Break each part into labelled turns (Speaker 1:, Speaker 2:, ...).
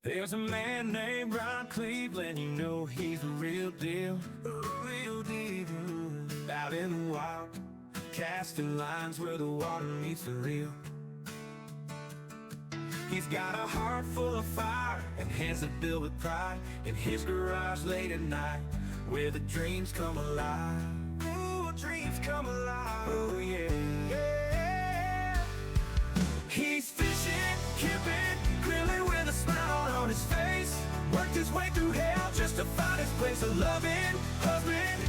Speaker 1: There's a man named Ron Cleveland, you know he's the real deal, real deal. Out in the wild, casting lines where the water meets the reel. He's got a heart full of fire and hands that build with pride. In his garage late at night, where the dreams come alive. Ooh, dreams come alive, oh yeah, yeah. He's fishing, camping, grilling with a smile on his face. Worked his way through hell just to find his place. A loving husband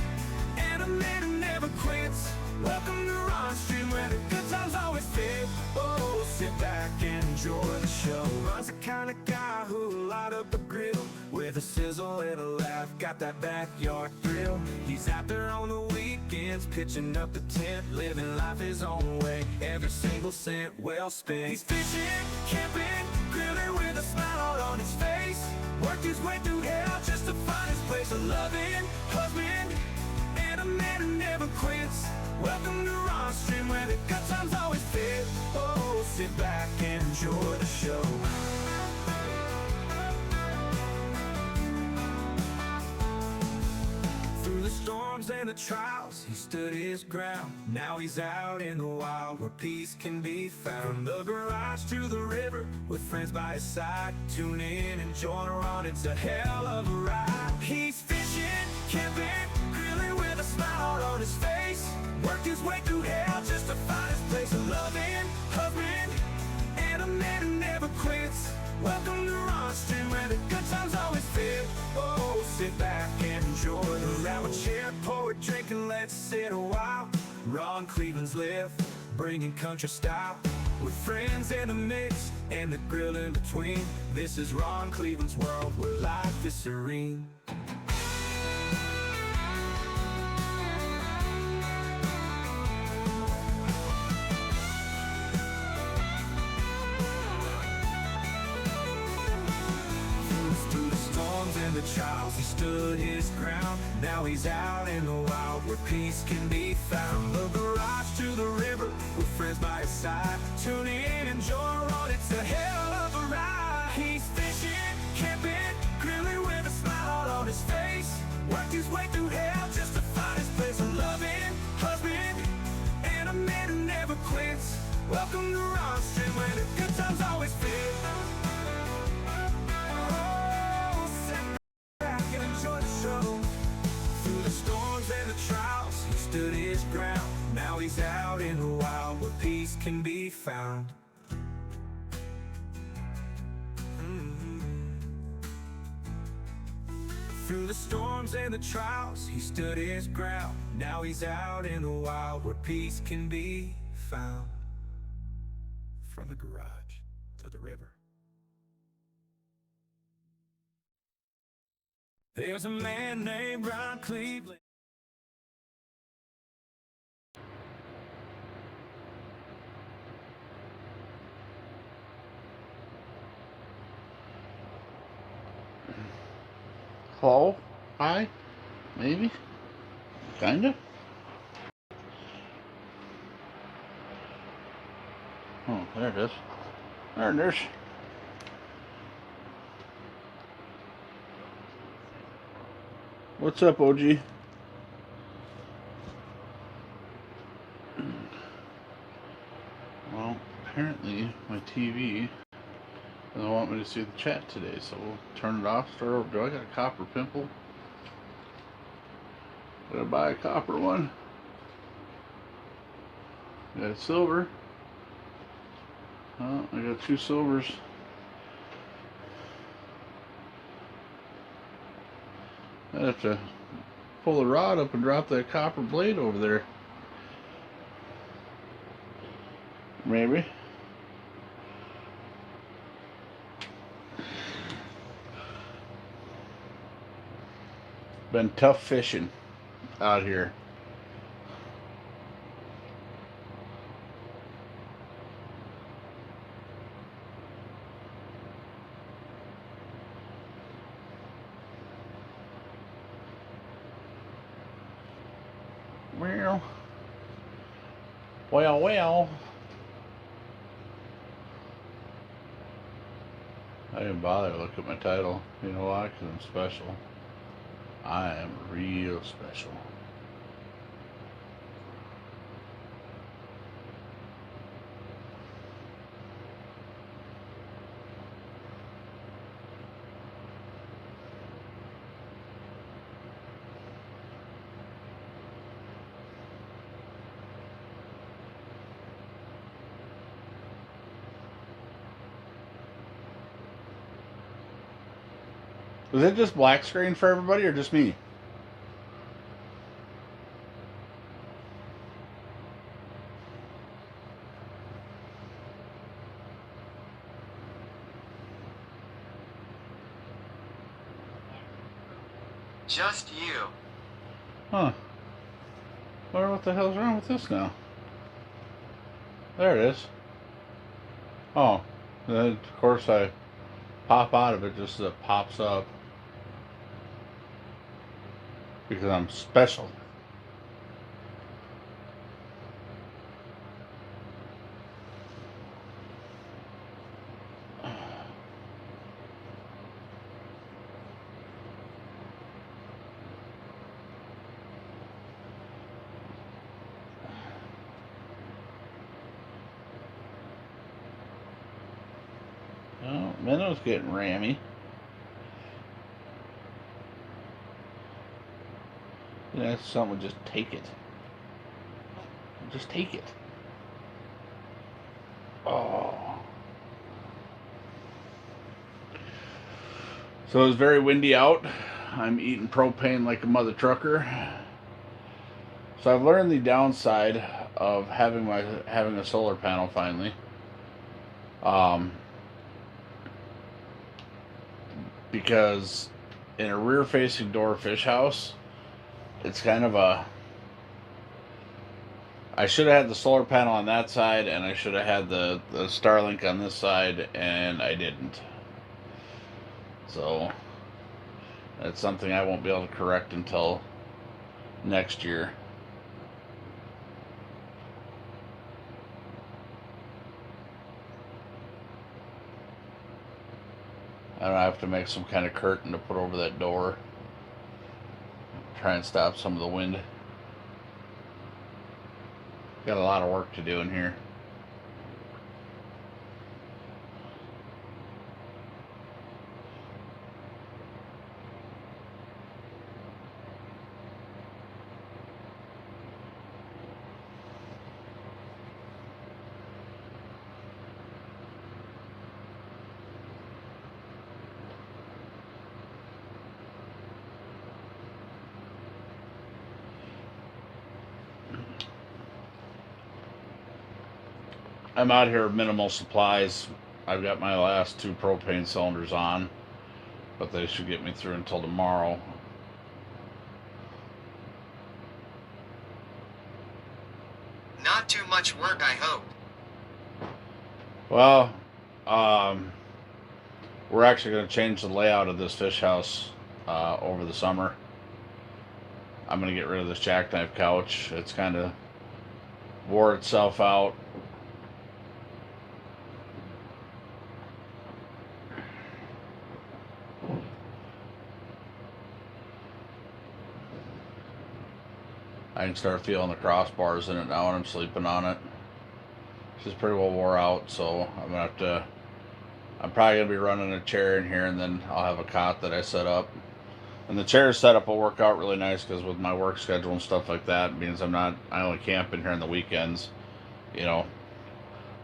Speaker 1: and a man who never quits. Welcome to Ron Stream, where the good times always fit. Oh, sit back and enjoy the show. Ron's the kind of guy who'll light up a grill with a sizzle and a laugh, got that backyard thrill. He's out there on the weekends, pitching up the tent, living life his own way, every single cent well spent. He's fishing, camping, grilling with a smile on his face. Worked his way through hell just to find his place. A loving husband and a man who never quits. Welcome to Ron Stream, where the good times always fit. Oh, sit back and enjoy the show. Through the storms and the trials, he stood his ground. Now he's out in the wild, where peace can be found. From the garage to the river, with friends by his side. Tune in and join Ron, it's a hell of a ride. He's fishing, camping, grilling with a smile on his face. Worked his way through hell just to find his place. A loving husband and a man who never quits. Welcome to Ron Stream, where the good times always fit. Oh, sit back and enjoy the round. A chair, poet, drinking, let's sit a while. Ron Cleveland's lift, bringing country style, with friends in the mix and the grill in between. This is Ron Cleveland's world, where life is serene. And the trials, he stood his ground. Now he's out in the wild, where peace can be found. The garage to the river, with friends by his side. Tune in and join Ron, it's a hell of a ride. He's fishing, camping, grilling with a smile on his face. Worked his way through hell just to find his place. A loving husband and a man who never quits. Welcome to Ron Stream, where the good times always fit. Stood his ground. Now he's out in the wild, where peace can be found. Through the storms and the trials, he stood his ground. Now he's out in the wild, where peace can be found. From the garage to the river, there's a man named Ron Cleveland.
Speaker 2: Hello? Hi? Maybe? Kinda? Oh, there it is. There it is. What's up, OG? Well, apparently my TV doesn't want me to see the chat today, so we'll turn it off, start over. Do I got a copper pimple? Gotta buy a copper one. Got a silver. Oh, I got 2 silvers. I have to pull the rod up and drop that copper blade over there. Maybe. Been tough fishing out here. Well. I didn't bother to look at my title. You know why? Because I'm special. I am real special. Was it just black screen for everybody or just me?
Speaker 3: Just you.
Speaker 2: Huh. Wonder what the hell's wrong with this now. There it is. Oh. Then of course I pop out of it just as it pops up. Because I'm special. Oh, Minnow's getting rammy. You know, someone just take it. Just take it. Oh. So it's very windy out. I'm eating propane like a mother trucker. So I've learned the downside of having a solar panel finally. Because in a rear-facing door fish house, it's kind of a. I should have had the solar panel on that side, and I should have had the Starlink on this side, and I didn't. So that's something I won't be able to correct until next year. I don't have to make some kind of curtain to put over that door. Try and stop some of the wind. Got a lot of work to do in here. I'm out here with minimal supplies. I've got my last 2 propane cylinders on, but they should get me through until tomorrow.
Speaker 3: Not too much work, I hope.
Speaker 2: Well, we're actually going to change the layout of this fish house over the summer. I'm going to get rid of this jackknife couch. It's kind of wore itself out. I can start feeling the crossbars in it now when I'm sleeping on it. She's pretty well wore out, so I'm probably gonna be running a chair in here, and then I'll have a cot that I set up. And the chair setup will work out really nice because with my work schedule and stuff like that, it means I only camp in here on the weekends, you know.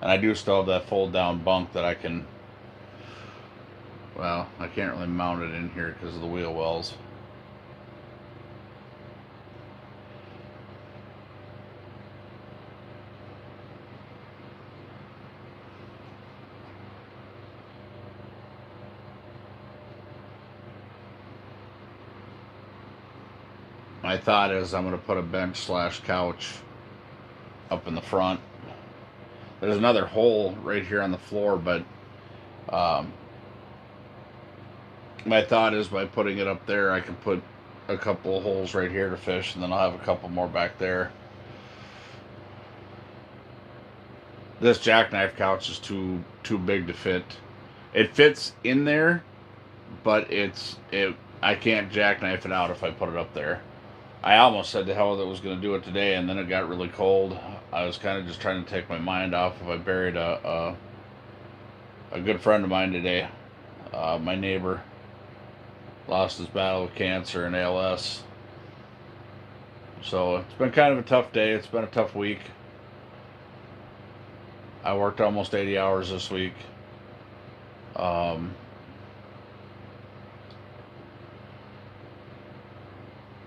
Speaker 2: And I do still have that fold down bunk that I can. Well, I can't really mount it in here because of the wheel wells. My thought is I'm going to put a bench / couch up in the front. There's another hole right here on the floor, but my thought is by putting it up there, I can put a couple of holes right here to fish, and then I'll have a couple more back there. This jackknife couch is too big to fit It fits in there, but I can't jackknife it out if I put it up there. I almost said to hell with it was going to do it today, and then it got really cold. I was kind of just trying to take my mind off if I buried a good friend of mine today. My neighbor lost his battle with cancer and ALS. So it's been kind of a tough day. It's been a tough week. I worked almost 80 hours this week. And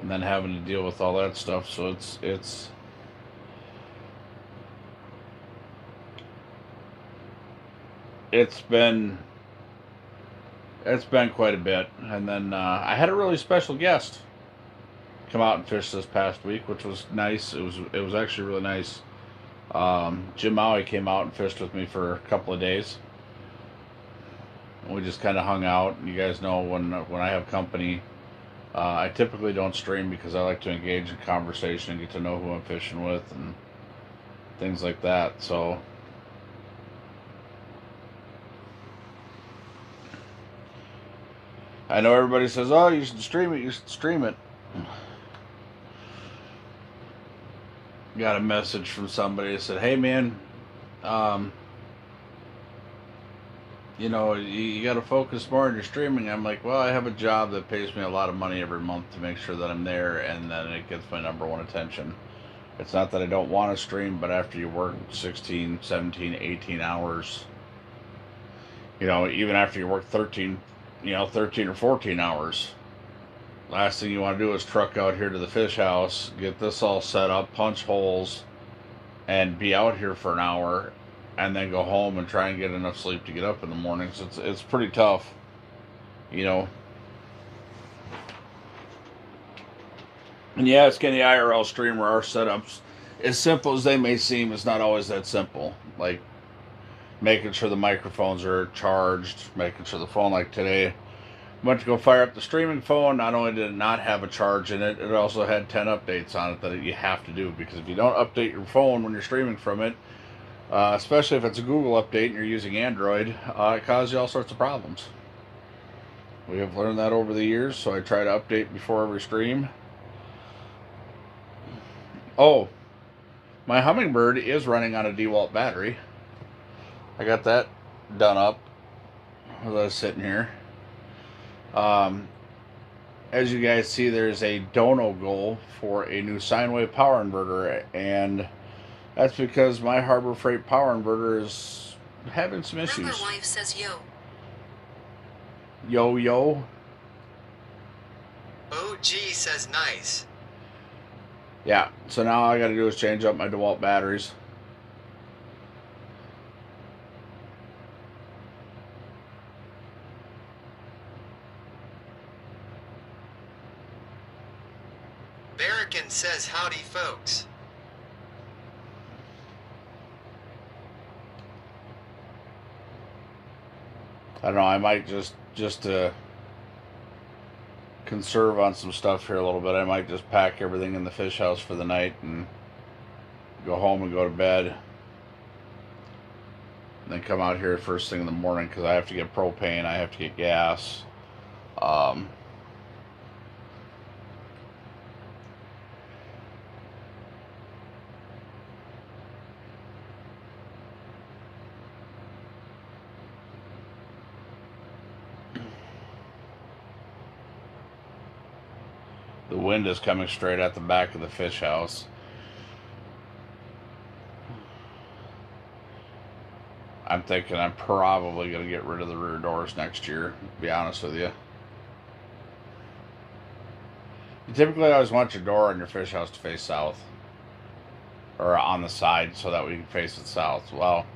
Speaker 2: then having to deal with all that stuff. So it's been quite a bit. And then I had a really special guest come out and fish this past week, which was nice. It was actually really nice. Jim Maui came out and fished with me for a couple of days. And we just kind of hung out. You guys know when I have company, I typically don't stream because I like to engage in conversation and get to know who I'm fishing with and things like that. So I know everybody says, "Oh, you should stream it. You should stream it." Got a message from somebody that said, "Hey, man, you got to focus more on your streaming." I'm like, well, I have a job that pays me a lot of money every month to make sure that I'm there, and then it gets my number one attention. It's not that I don't want to stream, but after you work 16, 17, 18 hours, even after you work 13 or 14 hours, last thing you want to do is truck out here to the fish house, get this all set up, punch holes, and be out here for an hour, and then go home and try and get enough sleep to get up in the mornings. It's pretty tough, And yeah, it's getting the IRL streamer. Our setups, as simple as they may seem, is not always that simple. Like making sure the microphones are charged, making sure the phone, like today, went to go fire up the streaming phone. Not only did it not have a charge in it, it also had 10 updates on it that you have to do, because if you don't update your phone when you're streaming from it, especially if it's a Google update and you're using Android, it causes you all sorts of problems. We have learned that over the years, so I try to update before every stream. Oh, my Humminbird is running on a DeWalt battery. I got that done up as I was sitting here. As you guys see, there's a dono goal for a new sine wave power inverter, and that's because my Harbor Freight power inverter is having some issues.
Speaker 4: Rubber wife says yo.
Speaker 2: Yo.
Speaker 3: OG says nice.
Speaker 2: Yeah, so now all I gotta do is change up my DeWalt batteries.
Speaker 3: Barrican says howdy, folks.
Speaker 2: I don't know, I might just to conserve on some stuff here a little bit, I might just pack everything in the fish house for the night and go home and go to bed. And then come out here first thing in the morning, because I have to get propane, I have to get gas. The wind is coming straight at the back of the fish house. I'm thinking I'm probably going to get rid of the rear doors next year, to be honest with you. You typically always want your door on your fish house to face south, or on the side, so that we can face it south. Well,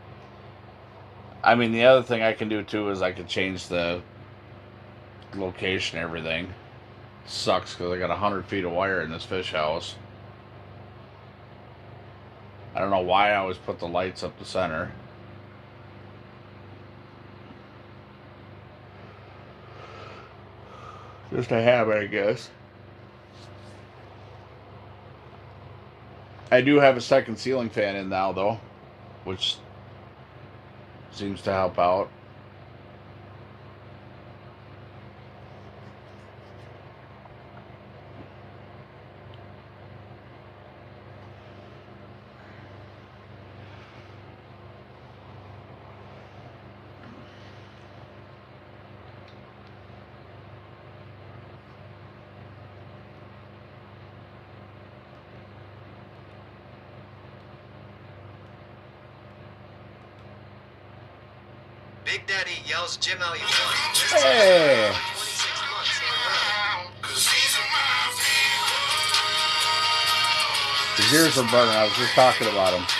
Speaker 2: I mean, the other thing I can do too is I can change the location and everything. Sucks because I got 100 feet of wire in this fish house. I don't know why I always put the lights up the center. Just a habit, I guess. I do have a second ceiling fan in now, though, which seems to help out.
Speaker 3: Big Daddy yells Jim how you won.
Speaker 2: Hey!
Speaker 3: 26 months in a row.
Speaker 2: His ears are burning. I was just talking about him.
Speaker 3: Sniping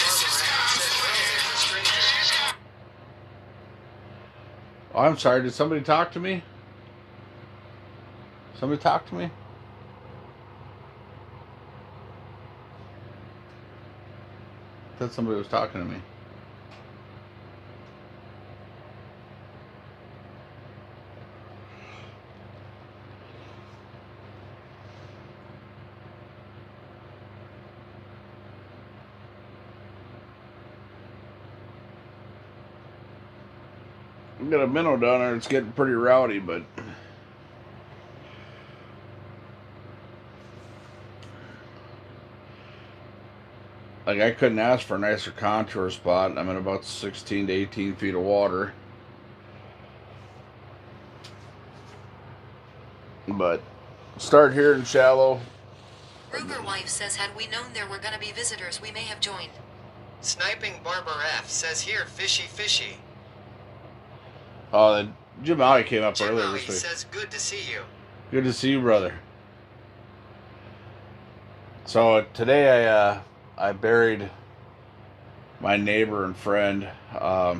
Speaker 3: Barbara Raff says, "Well, there's a stranger."
Speaker 2: Oh, I'm sorry. Did somebody talk to me? Somebody talk to me? I thought somebody was talking to me. We got a minnow down there. It's getting pretty rowdy, but like I couldn't ask for a nicer contour spot. I'm in about 16 to 18 feet of water, but start here in shallow.
Speaker 4: Ruger wife says, had we known there were gonna be visitors, we may have joined.
Speaker 3: Sniping Barbara F says here, fishy fishy.
Speaker 2: Oh, Jim Alley came up
Speaker 3: Jim
Speaker 2: earlier
Speaker 3: Alley
Speaker 2: this week.
Speaker 3: says good to see you.
Speaker 2: Good to see you, brother. So today I buried my neighbor and friend. I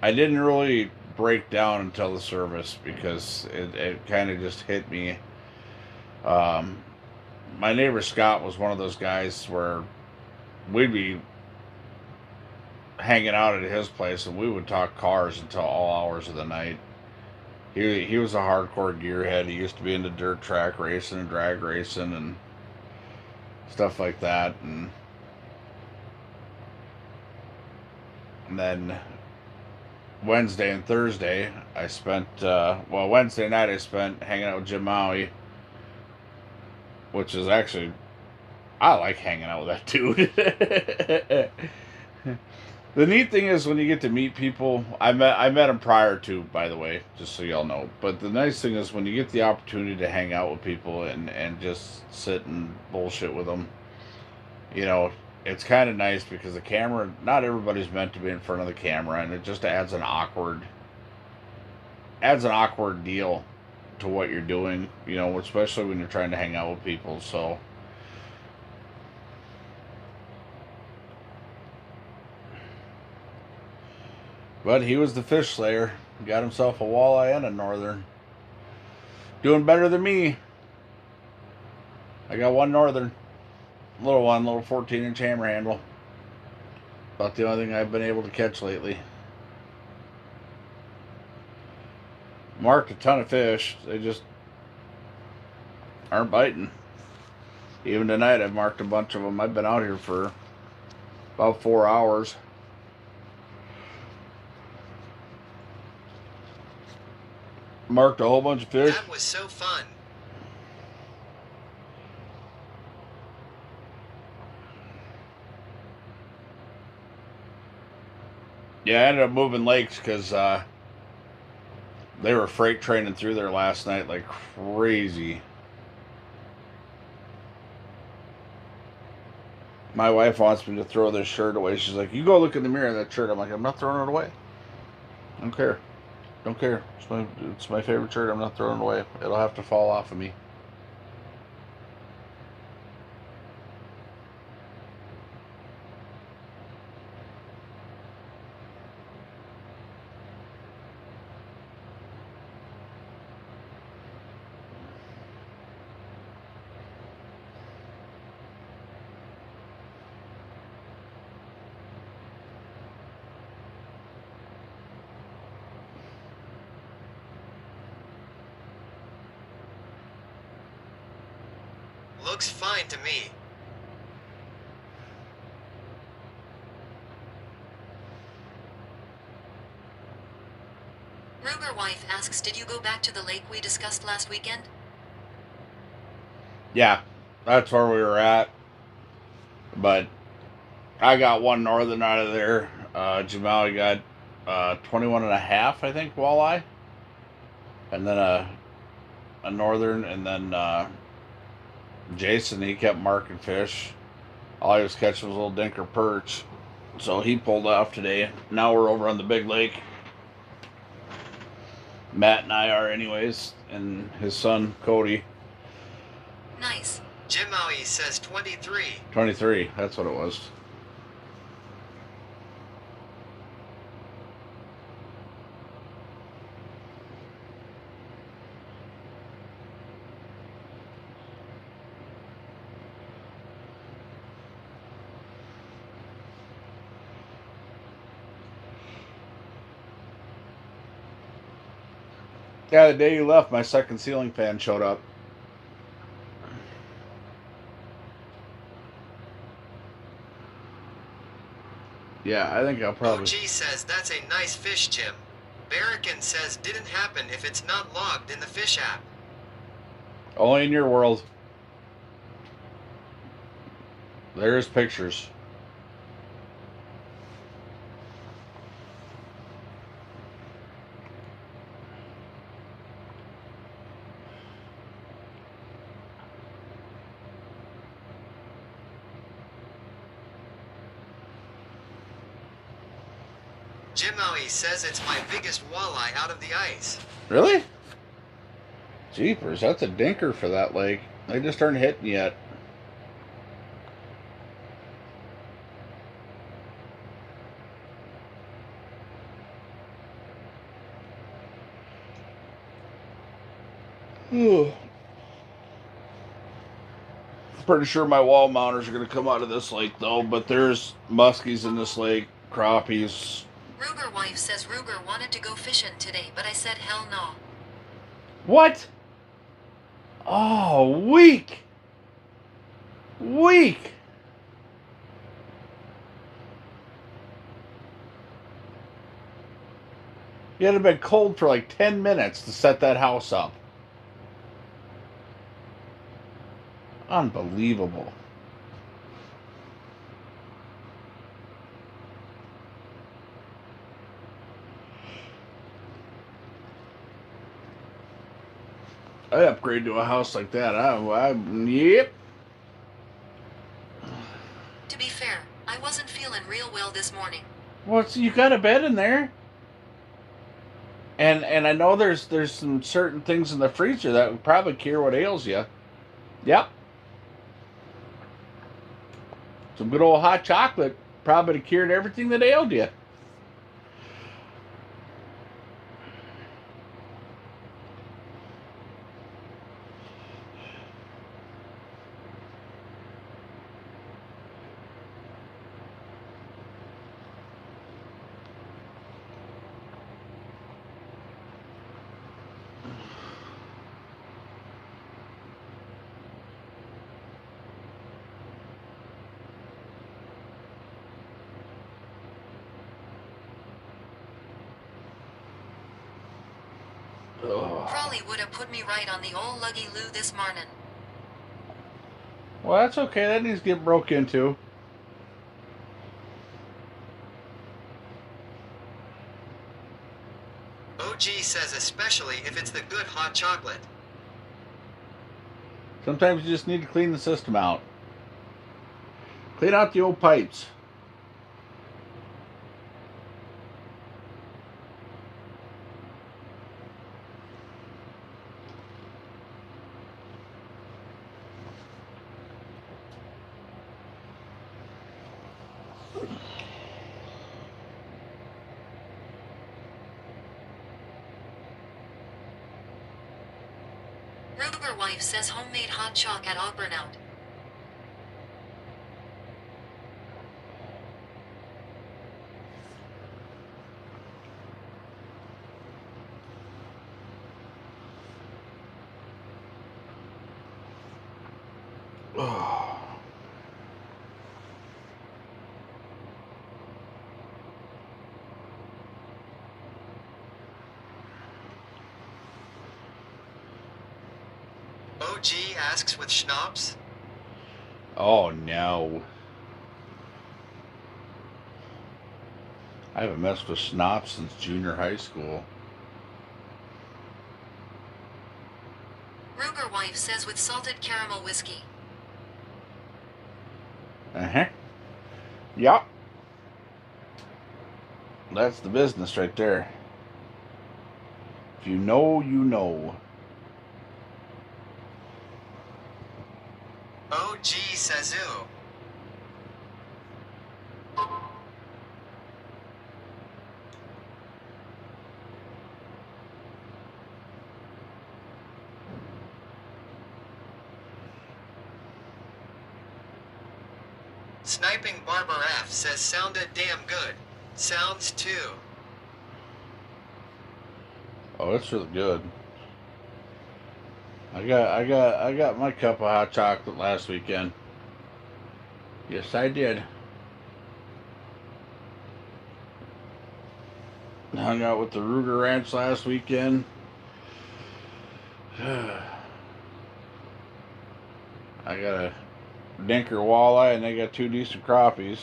Speaker 2: didn't really break down until the service because it kind of just hit me. My neighbor Scott was one of those guys where we'd be hanging out at his place and we would talk cars until all hours of the night. He was a hardcore gearhead. He used to be into dirt track racing and drag racing and stuff like that. And then Wednesday and Thursday I spent Wednesday night I spent hanging out with Jim Maui, which is actually, I like hanging out with that dude. The neat thing is when you get to meet people, I met him prior to, by the way, just so y'all know. But the nice thing is when you get the opportunity to hang out with people and just sit and bullshit with them, you know, it's kind of nice because the camera, not everybody's meant to be in front of the camera, and it just adds an awkward deal to what you're doing, you know, especially when you're trying to hang out with people. So but he was the fish slayer. Got himself a walleye and a northern. Doing better than me. I got one northern. Little 14-inch hammer handle. About the only thing I've been able to catch lately. Marked a ton of fish. They just aren't biting. Even tonight I've marked a bunch of them. I've been out here for about 4 hours. Marked a whole bunch of fish.
Speaker 3: That was so fun.
Speaker 2: Yeah, I ended up moving lakes because they were freight training through there last night like crazy. My wife wants me to throw this shirt away. She's like, you go look in the mirror of that shirt. I'm like, I'm not throwing it away. I don't care. Don't care. It's my favorite shirt. I'm not throwing it away. It'll have to fall off of me.
Speaker 3: Looks fine to me.
Speaker 4: Ruger wife asks, did you go back to the lake we discussed last weekend?
Speaker 2: Yeah, that's where we were at. But I got one northern out of there. Jamali got 21 and a half, I think, walleye. and then a northern, and then Jason, he kept marking fish. All he was catching was little dinker perch. So he pulled off today. Now we're over on the big lake. Matt and I are anyways, and his son Cody.
Speaker 4: Nice.
Speaker 3: Jim Maui says 23.
Speaker 2: 23, that's what it was. Yeah, the day you left, my second ceiling fan showed up. Yeah, I think I'll probably...
Speaker 3: OG says that's a nice fish, Jim. Barrican says didn't happen if it's not logged in the fish app.
Speaker 2: Only in your world. There's pictures.
Speaker 3: Jim Maui says it's my biggest walleye out of the ice.
Speaker 2: Really? Jeepers, that's a dinker for that lake. They just aren't hitting yet. Pretty sure my wall mounters are going to come out of this lake though, but there's muskies in this lake, crappies.
Speaker 4: Ruger wife says Ruger wanted to go fishing today, but I said hell no.
Speaker 2: What? Oh, weak. Weak. You had to have been cold for like 10 minutes to set that house up. Unbelievable. I upgrade to a house like that. Yep.
Speaker 4: To be fair, I wasn't feeling real well this morning.
Speaker 2: Well, you got a bed in there, and I know there's some certain things in the freezer that would probably cure what ails you. Yep. Some good old hot chocolate probably cured everything that ailed you.
Speaker 4: Crawley would have put me right on the old luggy loo this morning.
Speaker 2: Well, that's okay. That needs to get broke into.
Speaker 3: OG says especially if it's the good hot chocolate.
Speaker 2: Sometimes you just need to clean the system out. Clean out the old pipes.
Speaker 4: Ruger wife says homemade hot chalk at Auburn out.
Speaker 3: OG asks with schnapps.
Speaker 2: Oh no. I haven't messed with schnapps since junior high school.
Speaker 4: Ruger wife says with salted caramel whiskey.
Speaker 2: Uh-huh. Yup. That's the business right there. If you know, you know.
Speaker 3: OG Sazu. Sniping Barber F says sounded damn good. Sounds too.
Speaker 2: Oh, it's really good. I got my cup of hot chocolate last weekend. Yes, I did. Hung out with the Ruger Ranch last weekend. I got a dinker walleye and they got 2 decent crappies.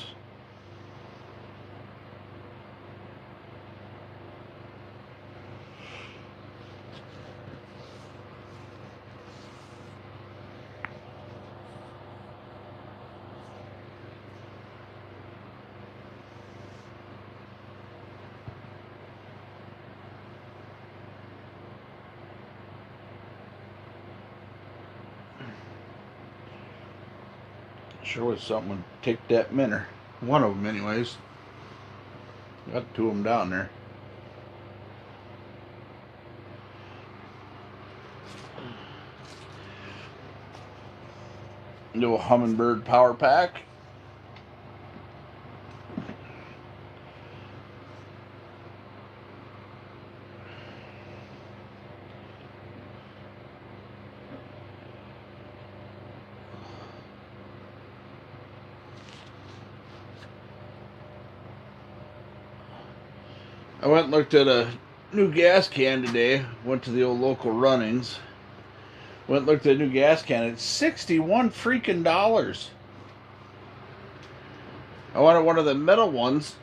Speaker 2: Sure was something would take that minner. One of them, anyways. Got 2 of them down there. Little Humminbird power pack. I went and looked at a new gas can today. Went to the old local Runnings. Went and looked at a new gas can. It's $61 freaking dollars. I wanted one of the metal ones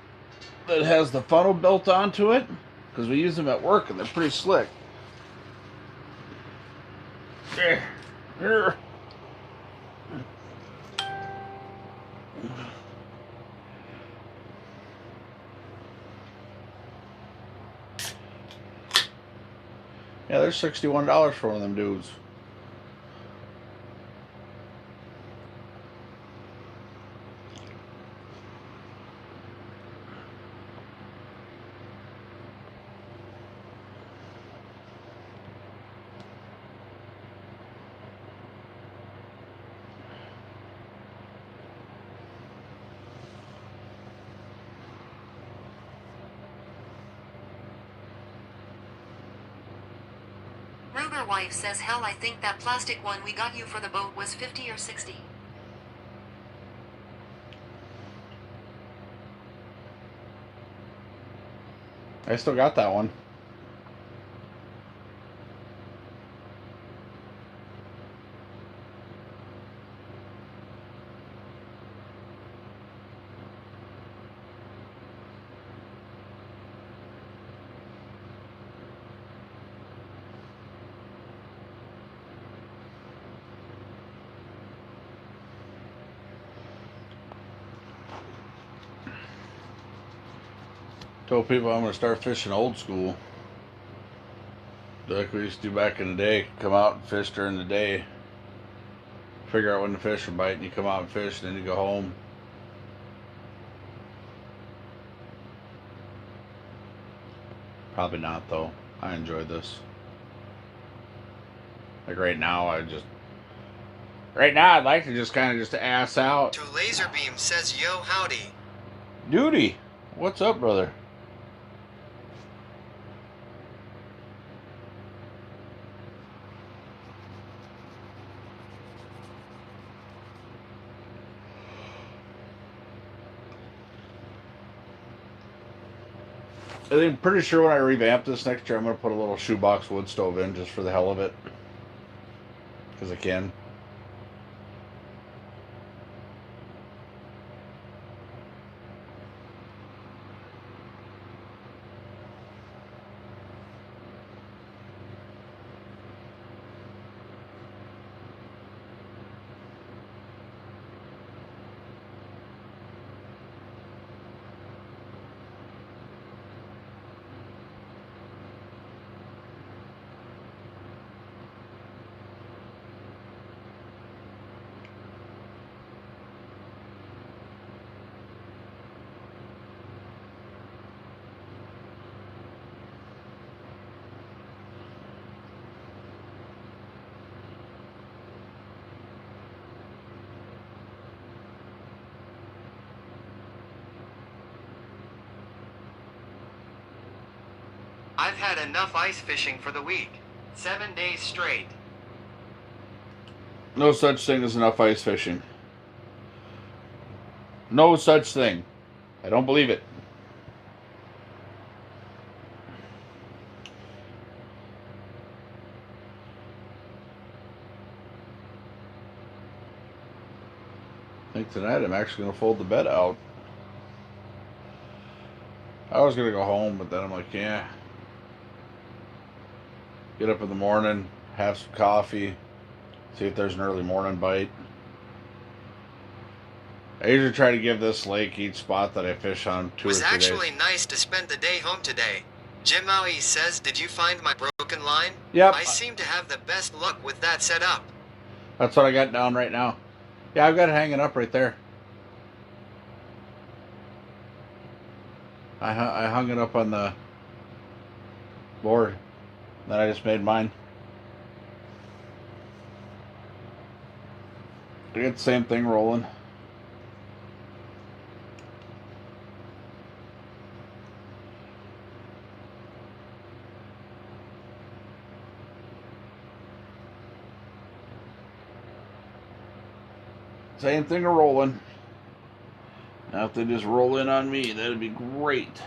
Speaker 2: that has the funnel built onto it, because we use them at work and they're pretty slick. Yeah, there's $61 for one of them dudes.
Speaker 4: Ruger wife says hell I think that plastic one we got you for the boat was 50 or 60.
Speaker 2: I still got that one. Told people I'm going to start fishing old school. Like we used to do back in the day. Come out and fish during the day. Figure out when the fish are biting. You come out and fish, and then you go home. Probably not, though. I enjoy this. Like right now, Right now, I'd like to just kind of just ass out.
Speaker 3: To Laserbeam says yo howdy.
Speaker 2: Duty! What's up, brother? I'm pretty sure when I revamp this next year, I'm going to put a little shoebox wood stove in just for the hell of it. Because I can.
Speaker 3: I've had enough ice fishing for the week. 7 days straight.
Speaker 2: No such thing as enough ice fishing. No such thing. I don't believe it. I think tonight I'm actually going to fold the bed out. I was going to go home, but then I'm like, yeah. Get up in the morning, have some coffee, see if there's an early morning bite. I usually try to give this lake each spot that I fish on 2 or 3 days.
Speaker 3: It was actually nice to spend the day home today. Jim Maui says, did you find my broken line?
Speaker 2: Yep.
Speaker 3: I seem to have the best luck with that setup.
Speaker 2: That's what I got down right now. Yeah, I've got it hanging up right there. I hung it up on the board. Then I just made mine. I get the same thing rolling. Same thing rolling. Now if they just roll in on me, that'd be great.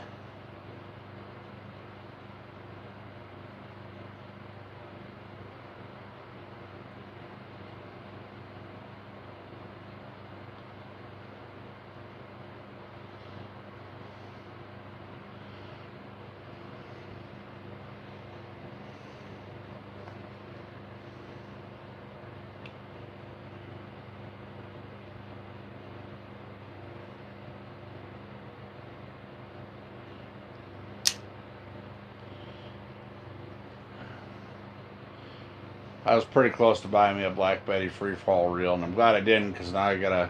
Speaker 2: I was pretty close to buying me a Black Betty free fall reel, and I'm glad I didn't, because now I gotta,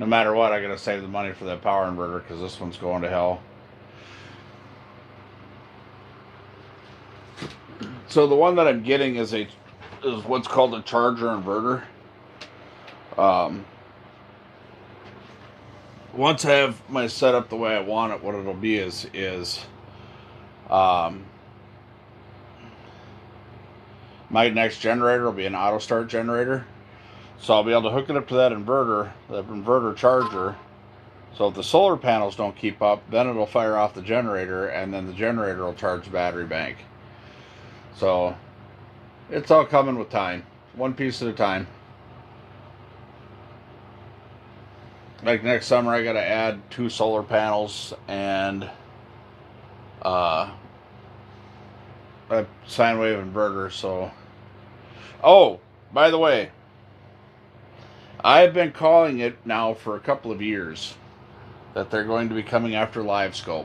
Speaker 2: no matter what, I gotta save the money for that power inverter, because this one's going to hell. So the one that I'm getting is what's called a charger inverter. Once I have my setup the way I want it, what it'll be is my next generator will be an auto start generator. So I'll be able to hook it up to that inverter charger. So if the solar panels don't keep up, then it'll fire off the generator, and then the generator will charge the battery bank. So it's all coming with time, one piece at a time. Like next summer, I got to add 2 solar panels and a sine wave inverter. So, oh, by the way, I've been calling it now for a couple of years that they're going to be coming after LiveScope.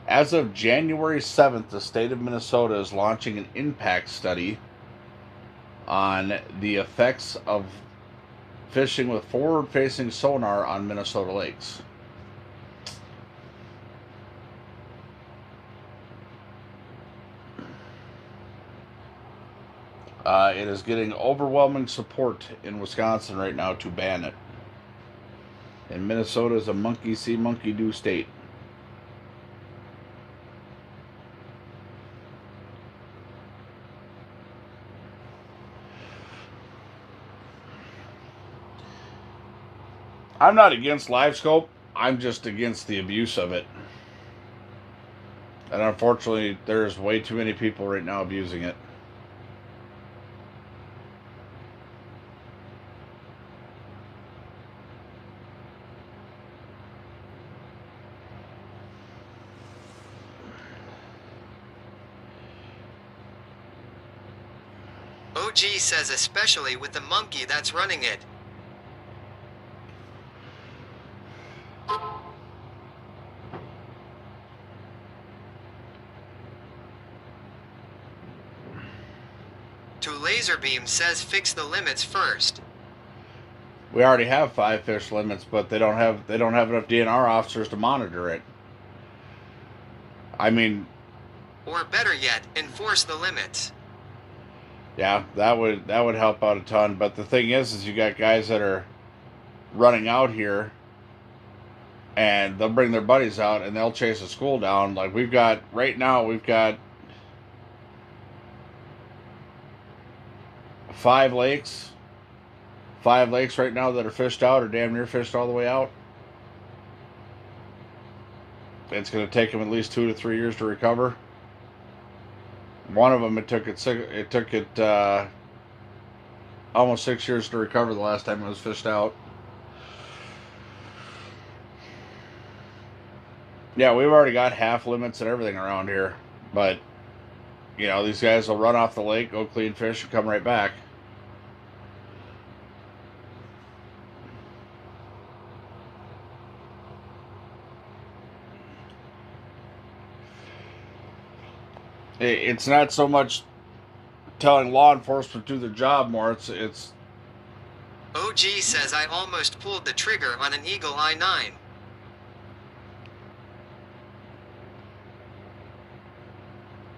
Speaker 2: As of January 7th, the state of Minnesota is launching an impact study on the effects of fishing with forward-facing sonar on Minnesota lakes. It is getting overwhelming support in Wisconsin right now to ban it. And Minnesota is a monkey see, monkey do state. I'm not against LiveScope. I'm just against the abuse of it. And unfortunately, there's way too many people right now abusing it.
Speaker 3: OG says especially with the monkey that's running it. To Laserbeam says fix the limits first.
Speaker 2: We already have 5 fish limits, but they don't have enough DNR officers to monitor it. I mean,
Speaker 3: or better yet, enforce the limits.
Speaker 2: Yeah, that would help out a ton. But the thing is you got guys that are running out here and they'll bring their buddies out and they'll chase a school down. Like right now we've got 5 lakes right now that are fished out or damn near fished all the way out. It's going to take them at least 2 to 3 years to recover. One of them, it took it almost 6 years to recover the last time it was fished out. Yeah, we've already got half limits and everything around here, but these guys will run off the lake, go clean fish, and come right back. It's not so much telling law enforcement to do their job more. It's.
Speaker 3: OG says I almost pulled the trigger on an Eagle I-9.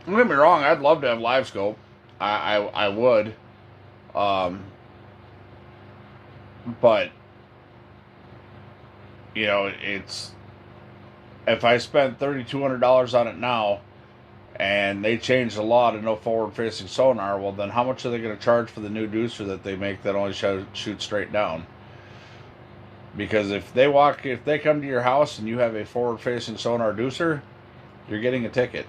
Speaker 2: Don't get me wrong. I'd love to have live scope. I would. But it's if I spent $3,200 on it now, and they changed the law to no forward-facing sonar, well, then how much are they going to charge for the new deucer that they make that only shoots straight down? Because if they come to your house and you have a forward-facing sonar deucer, you're getting a ticket.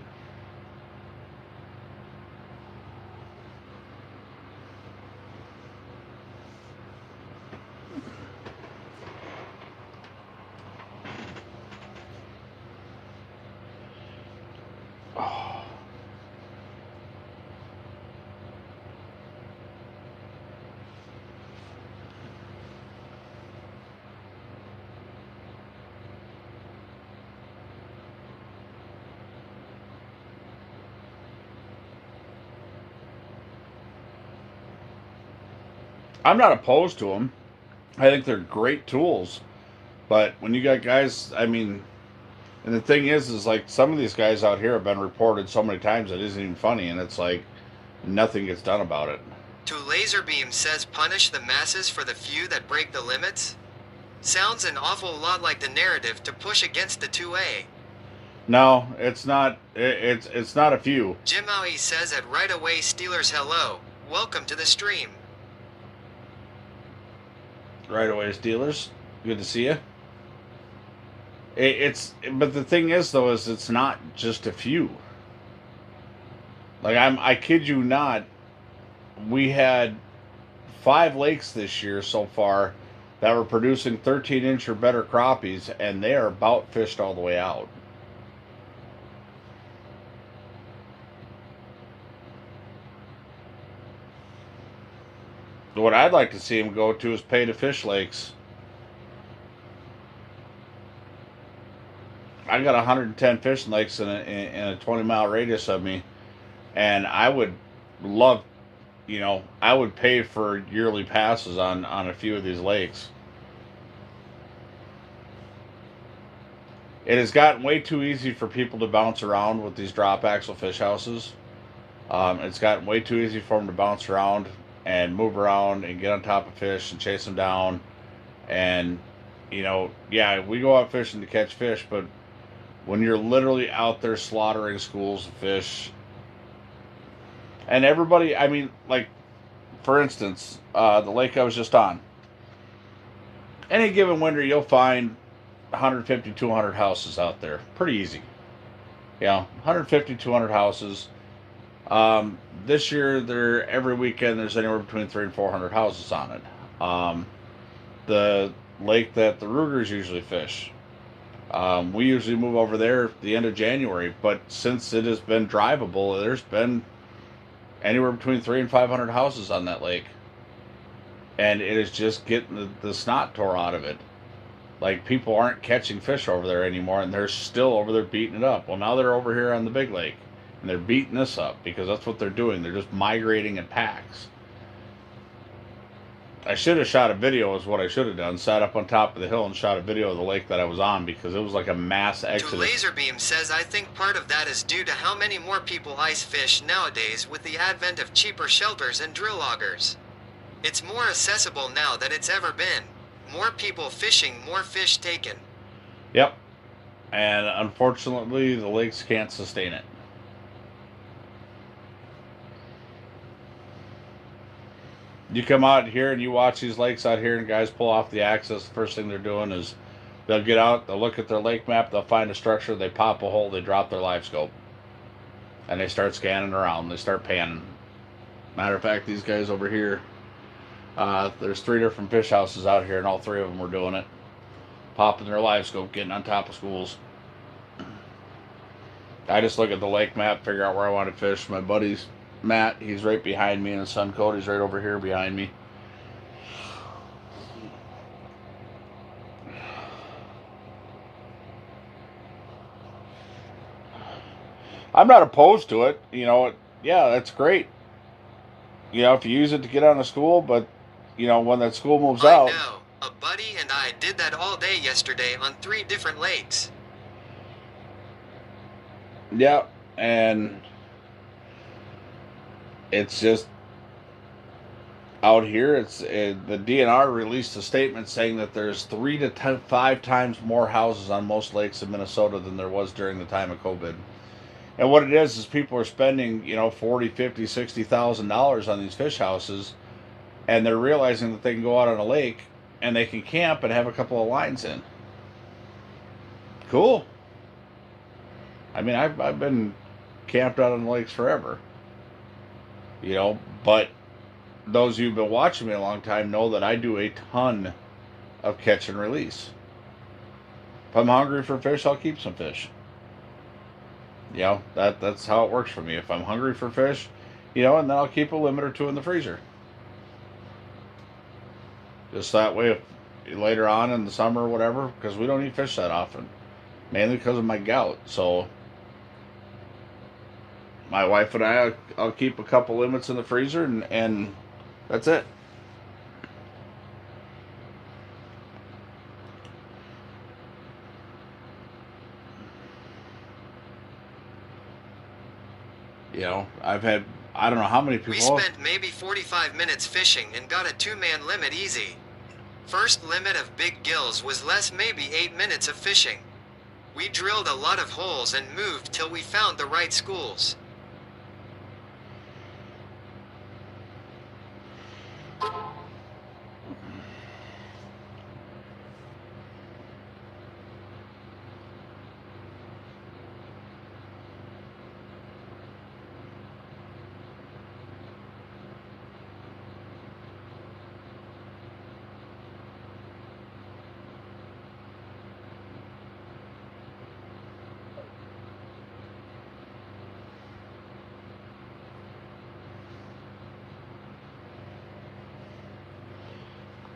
Speaker 2: I'm not opposed to them. I think they're great tools. But when you got guys, and the thing is like some of these guys out here have been reported so many times it isn't even funny, and it's like nothing gets done about it.
Speaker 3: To Laserbeam says punish the masses for the few that break the limits? Sounds an awful lot like the narrative to push against the 2A.
Speaker 2: No, it's not. It's not a few.
Speaker 3: Jim Maui says at Right Away Steelers hello. Welcome to the stream.
Speaker 2: Right Away Steelers, good to see you. But the thing is though, is it's not just a few. Like I kid you not, we had 5 lakes this year so far that were producing 13-inch or better crappies, and they are about fished all the way out. What I'd like to see them go to is pay to fish lakes. I got 110 fishing lakes in a 20-mile radius of me, and I would love, I would pay for yearly passes on a few of these lakes. It has gotten way too easy for people to bounce around with these drop axle fish houses. It's gotten way too easy for them to bounce around and move around and get on top of fish and chase them down. And, yeah, we go out fishing to catch fish, but when you're literally out there slaughtering schools of fish, and everybody, like, for instance, the lake I was just on, any given winter you'll find 150, 200 houses out there. Pretty easy. 150, 200 houses. This year, every weekend, there's anywhere between 300 and 400 houses on it. The lake that the Rugers usually fish, we usually move over there at the end of January, but since it has been drivable, there's been anywhere between 300 and 500 houses on that lake. And it is just getting the snot tore out of it. Like, people aren't catching fish over there anymore, and they're still over there beating it up. Well, now they're over here on the big lake, and they're beating this up because that's what they're doing. They're just migrating in packs. I should have shot a video is what I should have done. Sat up on top of the hill and shot a video of the lake that I was on, because it was like a mass exodus.
Speaker 3: To Laserbeam says I think part of that is due to how many more people ice fish nowadays with the advent of cheaper shelters and drill loggers. It's more accessible now than it's ever been. More people fishing, more fish taken.
Speaker 2: Yep. And unfortunately, the lakes can't sustain it. You come out here and you watch these lakes out here, and guys pull off the access. The first thing they're doing is they'll get out, they'll look at their lake map, they'll find a structure, they pop a hole, they drop their live scope, and they start scanning around. They start panning. Matter of fact, these guys over here, there's 3 different fish houses out here, and all 3 of them were doing it, popping their live scope, getting on top of schools. I just look at the lake map, figure out where I want to fish. My buddy's Matt, he's right behind me, and his son Cody's right over here behind me. I'm not opposed to it. You know, yeah, that's great. You know, if you use it to get out of school, but, you know, when that school moves out.
Speaker 3: I know. A buddy and I did that all day yesterday on 3 different lakes.
Speaker 2: Yeah, and it's just out here. The DNR released a statement saying that there's 3 to 5 times more houses on most lakes in Minnesota than there was during the time of COVID. And what it is people are spending, you know, $40, $50, $60,000 on these fish houses, and they're realizing that they can go out on a lake and they can camp and have a couple of lines in. Cool. I mean, I've been camped out on the lakes forever, you know, but those of you who've been watching me a long time know that I do a ton of catch and release. If I'm hungry for fish, I'll keep some fish. You know, that's how it works for me. If I'm hungry for fish, you know, and then I'll keep a limit or 2 in the freezer. Just that way, if later on in the summer or whatever, because we don't eat fish that often, mainly because of my gout. So my wife and I'll keep a couple limits in the freezer, and that's it. You know, I've had, I don't know how many people.
Speaker 3: We spent maybe 45 minutes fishing and got a 2-man limit easy. First limit of big gills was less maybe 8 minutes of fishing. We drilled a lot of holes and moved till we found the right schools.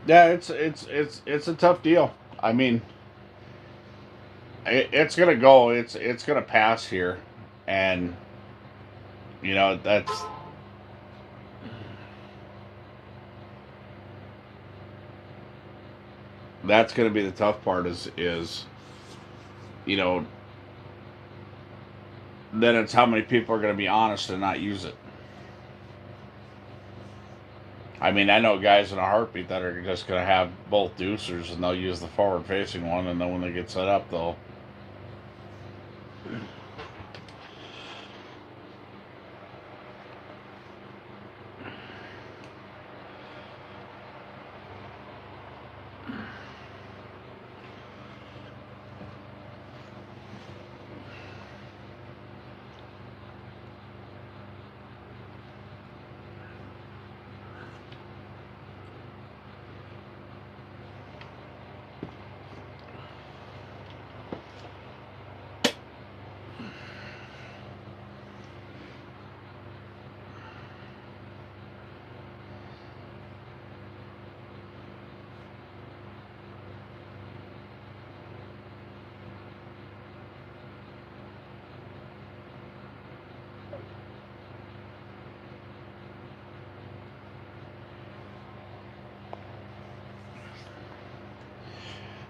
Speaker 2: Yeah, it's a tough deal. I mean, it's gonna go. It's gonna pass here, and you know that's gonna be the tough part. Is you know, then it's how many people are gonna be honest and not use it. I mean, I know guys in a heartbeat that are just going to have both deucers, and they'll use the forward-facing one, and then when they get set up, they'll.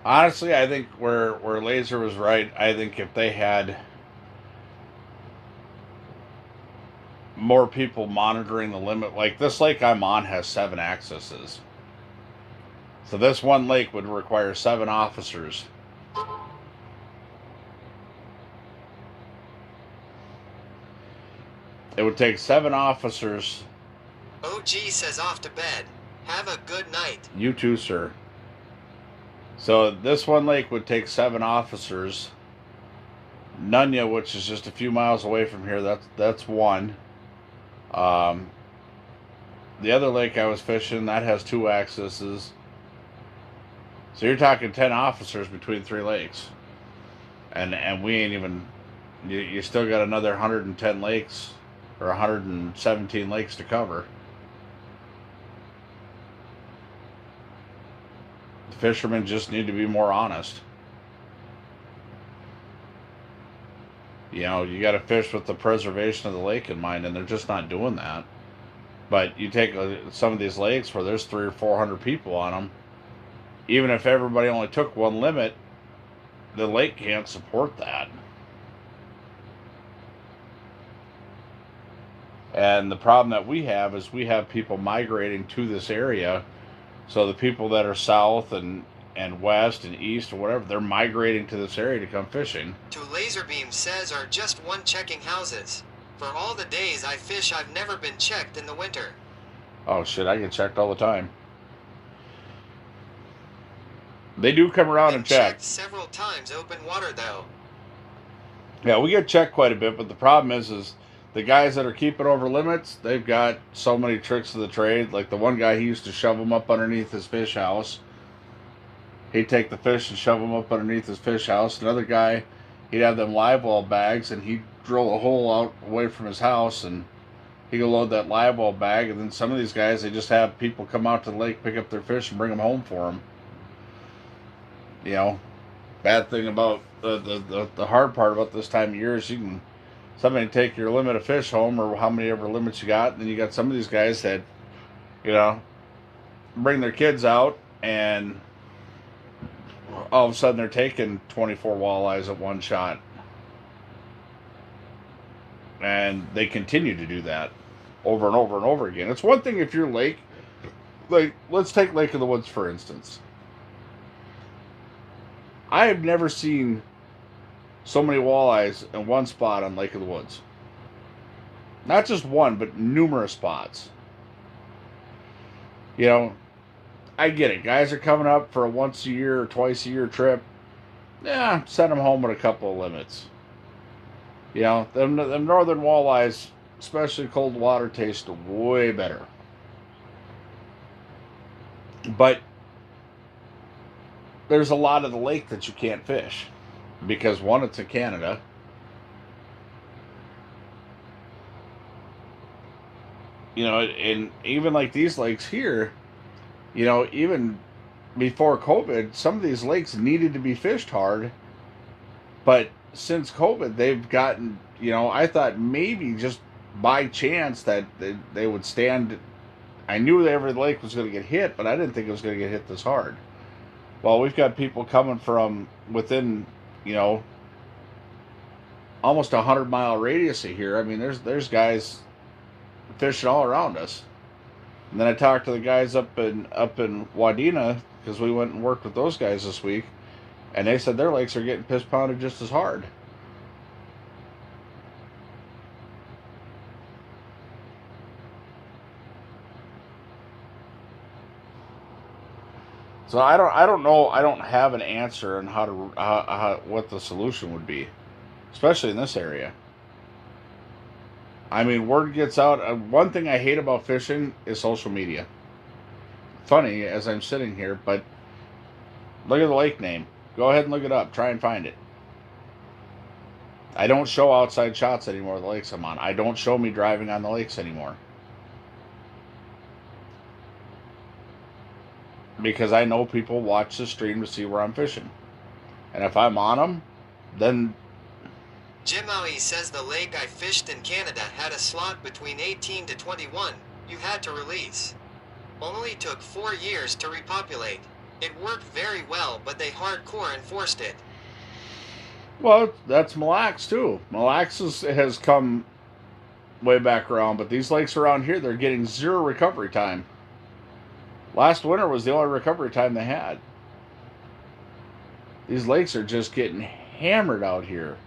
Speaker 2: Honestly, I think where Laser was right. I think if they had more people monitoring the limit, like this lake I'm on has 7 accesses, so this one lake would require 7 officers It would take 7 officers.
Speaker 3: OG says off to bed. Have a good night.
Speaker 2: You too, sir. So this one lake would take 7 officers. Nunya, which is just a few miles away from here, that's one. The other lake I was fishing, that has 2 accesses. So you're talking 10 officers between 3 lakes. And we ain't even, you still got another 110 lakes or 117 lakes to cover. The fishermen just need to be more honest. You know, you got to fish with the preservation of the lake in mind, and they're just not doing that. But you take some of these lakes where there's 300 or 400 people on them, even if everybody only took one limit, the lake can't support that. And the problem that we have is we have people migrating to this area. So the people that are south and west and east or whatever, they're migrating to this area to come fishing.
Speaker 3: To Laserbeam says are just one checking houses. For all the days I fish, I've never been checked in the winter.
Speaker 2: Oh shit, I get checked all the time. They do come around and check.
Speaker 3: Checked several times open water though.
Speaker 2: Yeah, we get checked quite a bit, but the problem is the guys that are keeping over limits, they've got so many tricks of the trade. Like the one guy, he used to shove them up underneath his fish house. He'd take the fish and shove them up underneath his fish house. Another guy, he'd have them live well bags, and he'd drill a hole out away from his house, and he'd go load that live well bag. And then some of these guys, they just have people come out to the lake, pick up their fish, and bring them home for them. You know, bad thing about the hard part about this time of year is somebody take your limit of fish home or how many ever limits you got, and then you got some of these guys that, you know, bring their kids out and all of a sudden they're taking 24 walleyes at one shot. And they continue to do that over and over and over again. It's one thing if your lake, like, let's take Lake of the Woods for instance. I have never seen so many walleyes in one spot on Lake of the Woods. Not just one, but numerous spots. You know, I get it. Guys are coming up for a once a year or twice a year trip. Yeah, send them home with a couple of limits. You know, them northern walleyes, especially cold water, taste way better. But there's a lot of the lake that you can't fish. Because one, it's in Canada. You know, and even like these lakes here, you know, even before COVID, some of these lakes needed to be fished hard. But since COVID, they've gotten, you know, I thought maybe just by chance that they would stand. I knew every lake was going to get hit, but I didn't think it was going to get hit this hard. Well, we've got people coming from within, you know, almost 100-mile radius of here. I mean, there's guys fishing all around us. And then I talked to the guys up in Wadena, because we went and worked with those guys this week, and they said their lakes are getting piss pounded just as hard. So I don't know. I don't have an answer on how what the solution would be, especially in this area. I mean, word gets out. One thing I hate about fishing is social media. Funny as I'm sitting here, but look at the lake name. Go ahead and look it up. Try and find it. I don't show outside shots anymore of the lakes I'm on. I don't show me driving on the lakes anymore. Because I know people watch the stream to see where I'm fishing. And if I'm on them, then...
Speaker 3: Jim Maui says the lake I fished in Canada had a slot between 18 to 21 you had to release. Only took 4 years to repopulate. It worked very well, but they hardcore enforced it.
Speaker 2: Well, that's Mille Lacs too. Mille Lacs has come way back around, but these lakes around here, they're getting 0 recovery time. Last winter was the only recovery time they had. These lakes are just getting hammered out here.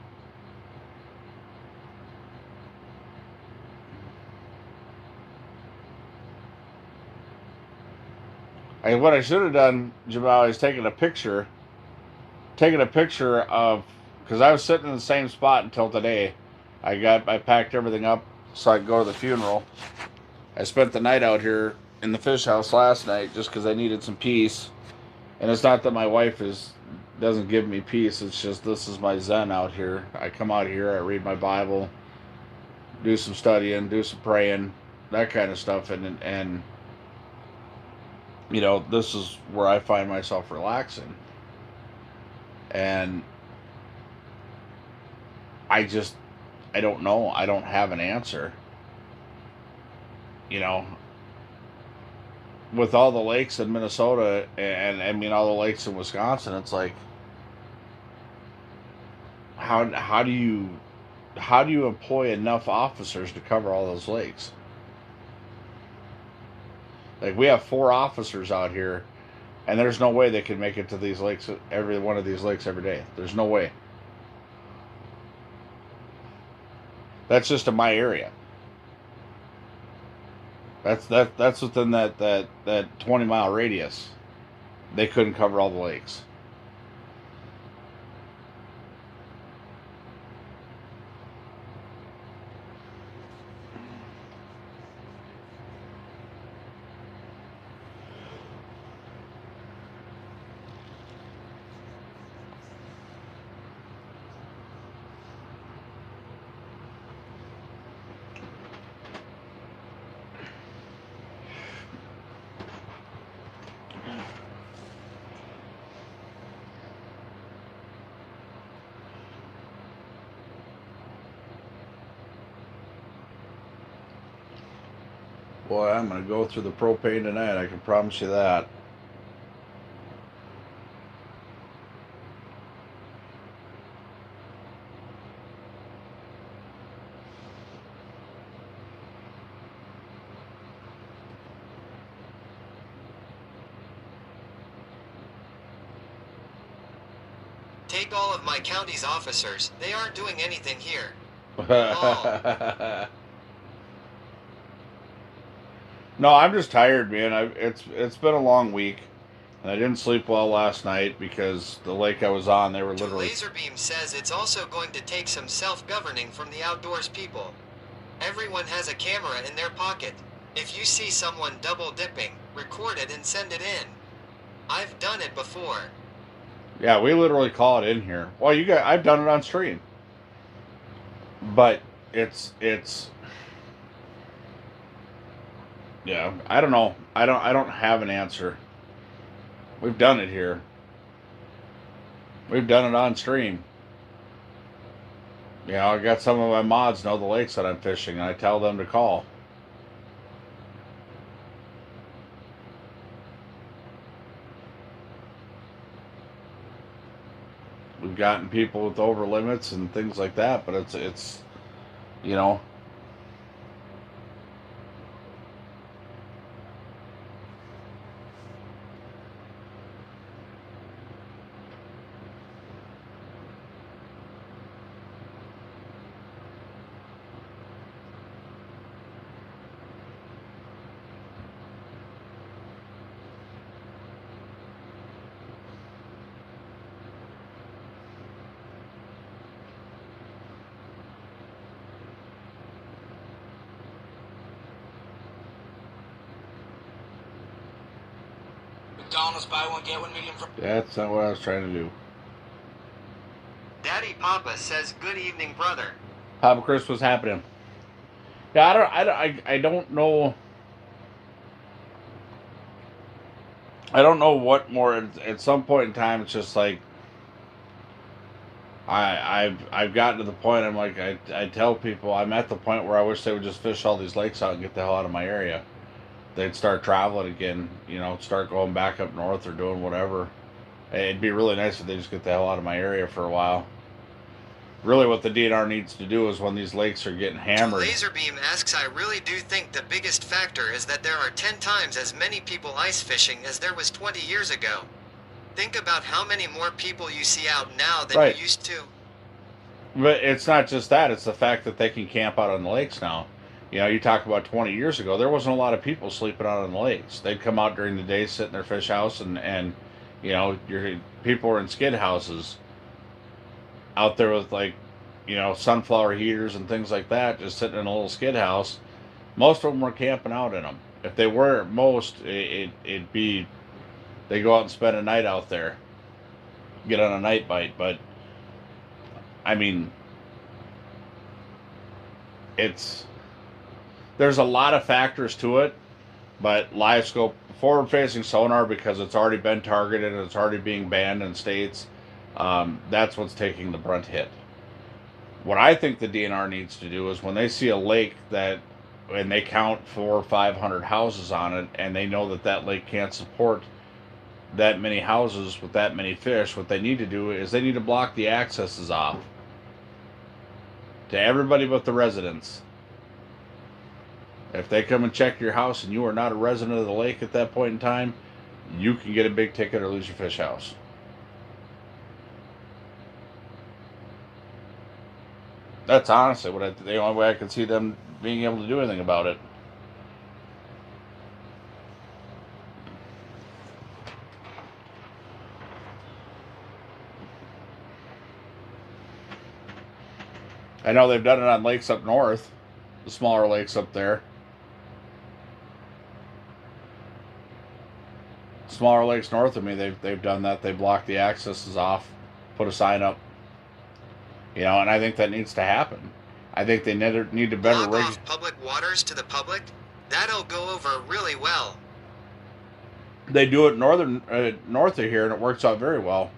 Speaker 2: What I should have done, Jamal, is taken a picture of, because I was sitting in the same spot until today. I packed everything up so I could go to the funeral. I spent the night out here in the fish house last night just because I needed some peace. And it's not that my wife doesn't give me peace. It's just this is my zen out here. I come out here, I read my Bible, do some studying, do some praying, that kind of stuff, and you know, this is where I find myself relaxing. And I don't know. I don't have an answer. You know, with all the lakes in Minnesota and I mean all the lakes in Wisconsin, it's like how do you employ enough officers to cover all those lakes? Like we have 4 officers out here, and there's no way they can make it to these lakes, every one of these lakes every day. There's no way. That's just in my area. That's within that 20-mile radius. They couldn't cover all the lakes. Boy, I'm going to go through the propane tonight, I can promise you that.
Speaker 3: Take all of my county's officers. They aren't doing anything here. Oh.
Speaker 2: No, I'm just tired, man. It's been a long week, and I didn't sleep well last night because the lake I was on, they were literally.
Speaker 3: Laserbeam says it's also going to take some self-governing from the outdoors people. Everyone has a camera in their pocket. If you see someone double dipping, record it and send it in. I've done it before.
Speaker 2: Yeah, we literally call it in here. Well, I've done it on stream, but it's. Yeah, I don't know. I don't have an answer. We've done it here. We've done it on stream. You know, I got some of my mods know the lakes that I'm fishing, and I tell them to call. We've gotten people with over limits and things like that, but it's you know.
Speaker 5: McDonald's buy one get one medium for.
Speaker 2: That's not what I was trying to do.
Speaker 3: Daddy Papa says good evening, brother.
Speaker 2: Papa Chris, what's happening? Yeah, I don't know. I don't know what more. At some point in time, it's just like I've gotten to the point. I'm like I tell people I'm at the point where I wish they would just fish all these lakes out and get the hell out of my area. They'd start traveling again. You know, start going back up north or doing whatever. It'd be really nice if they just get the hell out of my area for a while. Really, what the DNR needs to do is when these lakes are getting hammered.
Speaker 3: Laserbeam asks, I really do think the biggest factor is that there are 10 times as many people ice fishing as there was 20 years ago. Think about how many more people you see out now than
Speaker 2: Right.
Speaker 3: you used to.
Speaker 2: But it's not just that, it's the fact that they can camp out on the lakes now. You know, you talk about 20 years ago, there wasn't a lot of people sleeping out on the lakes. They'd come out during the day, sit in their fish house, and you know, your people were in skid houses out there with like, you know, sunflower heaters and things like that, just sitting in a little skid house. Most of them were camping out in them. If they were, most it'd be they go out and spend a night out there, get on a night bite. But I mean, it's there's a lot of factors to it, but live scope forward facing sonar, because it's already been targeted and it's already being banned in states, that's what's taking the brunt hit. What I think the DNR needs to do is when they see a lake that, and they count 400 or 500 houses on it, and they know that that lake can't support that many houses with that many fish, what they need to do is they need to block the accesses off to everybody but the residents. If they come and check your house and you are not a resident of the lake at that point in time, you can get a big ticket or lose your fish house. That's honestly the only way I can see them being able to do anything about it. I know they've done it on lakes up north, the smaller lakes up there. Smaller lakes north of me, they've done that. They blocked the accesses off, put a sign up. You know, and I think that needs to happen. I think they need to better
Speaker 3: Block off public waters to the public? That'll go over really well.
Speaker 2: They do it north of here, and it works out very well.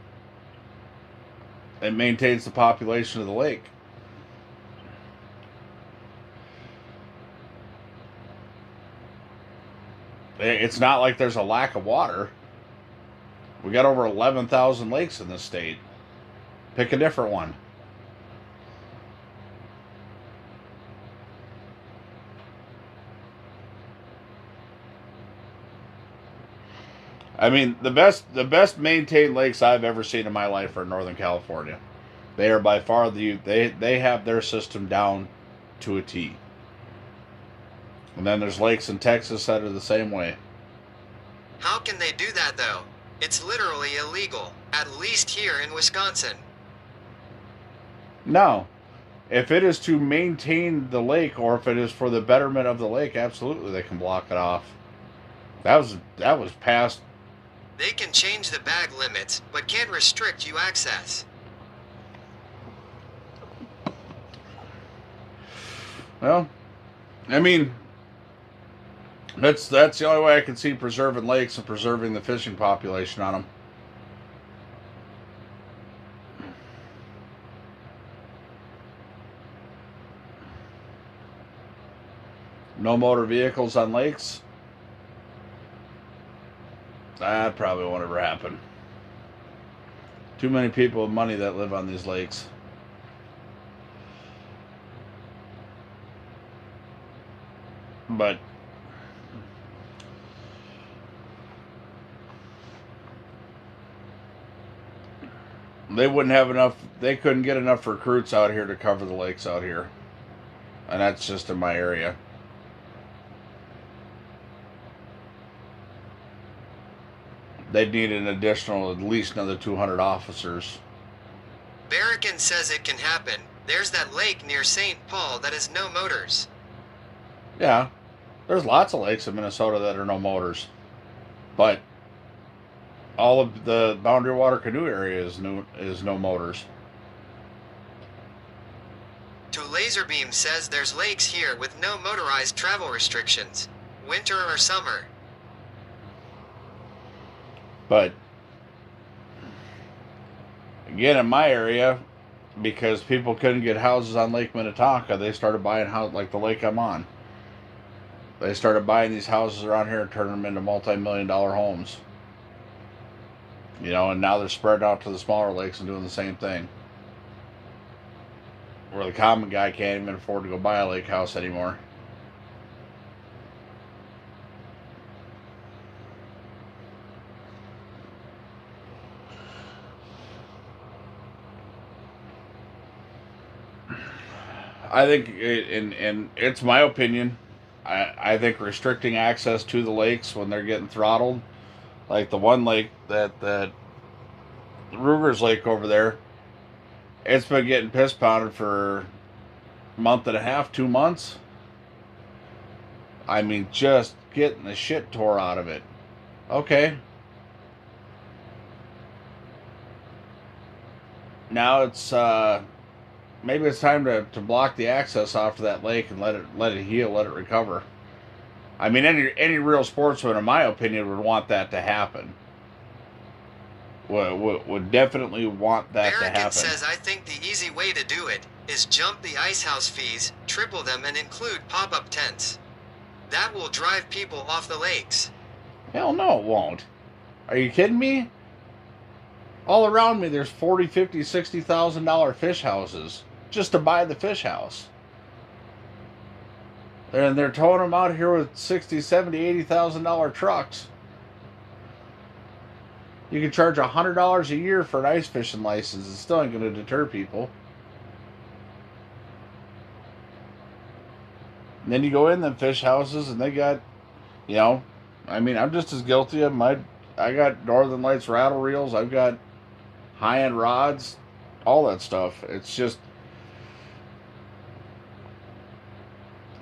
Speaker 2: It maintains the population of the lake. It's not like there's a lack of water. We got over 11,000 lakes in this state. Pick a different one. I mean, the best maintained lakes I've ever seen in my life are in Northern California. They are by far they have their system down to a T. And then there's lakes in Texas that are the same way.
Speaker 3: How can they do that though? It's literally illegal, at least here in Wisconsin.
Speaker 2: No. If it is to maintain the lake, or if it is for the betterment of the lake, absolutely they can block it off. That was passed.
Speaker 3: They can change the bag limits, but can't restrict you access.
Speaker 2: Well, I mean, that's the only way I can see preserving lakes and preserving the fishing population on them. No motor vehicles on lakes. That probably won't ever happen. Too many people with money that live on these lakes. But they wouldn't have enough, they couldn't get enough recruits out here to cover the lakes out here. And that's just in my area. They'd need an additional, at least another 200 officers.
Speaker 3: Barrican says it can happen. There's that lake near St. Paul that has no motors.
Speaker 2: Yeah, there's lots of lakes in Minnesota that are no motors. But all of the Boundary Water Canoe area is no motors.
Speaker 3: To Laserbeam says there's lakes here with no motorized travel restrictions, winter or summer.
Speaker 2: But again, in my area, because people couldn't get houses on Lake Minnetonka, they started buying houses like the lake I'm on. They started buying these houses around here and turning them into multi-million-dollar homes. You know, and now they're spreading out to the smaller lakes and doing the same thing. Where the common guy can't even afford to go buy a lake house anymore. I think, and it's my opinion, I think restricting access to the lakes when they're getting throttled, like the one lake that Ruger's Lake over there, it's been getting piss pounded for a month and a half, 2 months. I mean, just getting the shit tore out of it. Okay. Now it's maybe it's time to block the access off to that lake and let it heal, let it recover. I mean, any real sportsman, in my opinion, would want that to happen. Would definitely want that to happen.
Speaker 3: Barrican says, I think the easy way to do it is jump the ice house fees, triple them, and include pop-up tents. That will drive people off the lakes.
Speaker 2: Hell no, it won't. Are you kidding me? All around me, there's $40,000, $50,000, $60,000 fish houses just to buy the fish house. And they're towing them out here with $60,000, $70,000, $80,000 trucks. You can charge $100 a year for an ice fishing license. It still ain't going to deter people. And then you go in them fish houses and they got, I mean, I'm just as guilty of I got Northern Lights rattle reels. I've got high-end rods, all that stuff. It's just,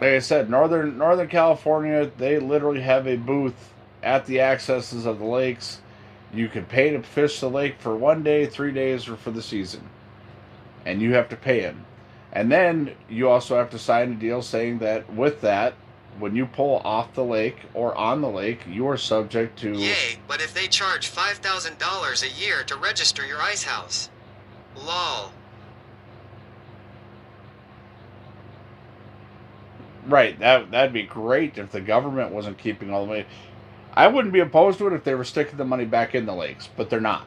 Speaker 2: like I said, Northern California, they literally have a booth at the accesses of the lakes. You can pay to fish the lake for 1 day, 3 days, or for the season. And you have to pay it. And then you also have to sign a deal saying that with that, when you pull off the lake or on the lake, you are subject to...
Speaker 3: Yay, but if they charge $5,000 a year to register your ice house. Lol.
Speaker 2: Right, that'd be great if the government wasn't keeping all the money. I wouldn't be opposed to it if they were sticking the money back in the lakes, but they're not.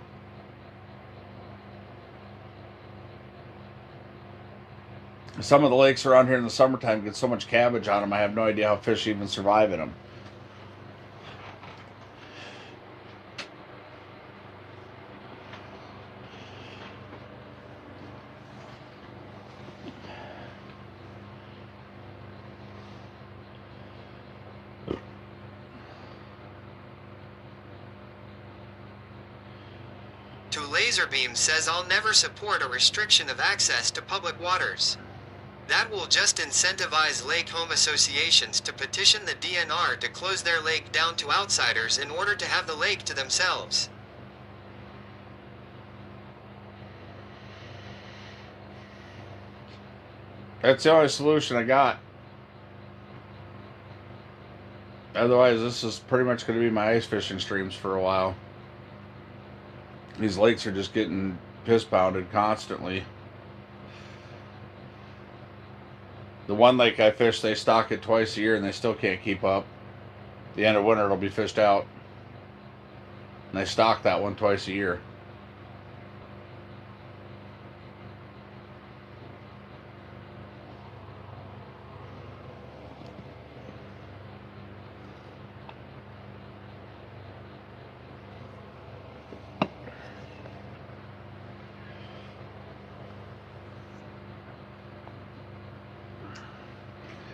Speaker 2: Some of the lakes around here in the summertime get so much cabbage on them, I have no idea how fish even survive in them.
Speaker 3: To Laserbeam says, I'll never support a restriction of access to public waters. That will just incentivize lake home associations to petition the DNR to close their lake down to outsiders in order to have the lake to themselves.
Speaker 2: That's the only solution I got. Otherwise, this is pretty much going to be my ice fishing streams for a while. These lakes are just getting piss pounded constantly. The one lake I fish, they stock it twice a year and they still can't keep up. The end of winter, it'll be fished out. And they stock that one twice a year.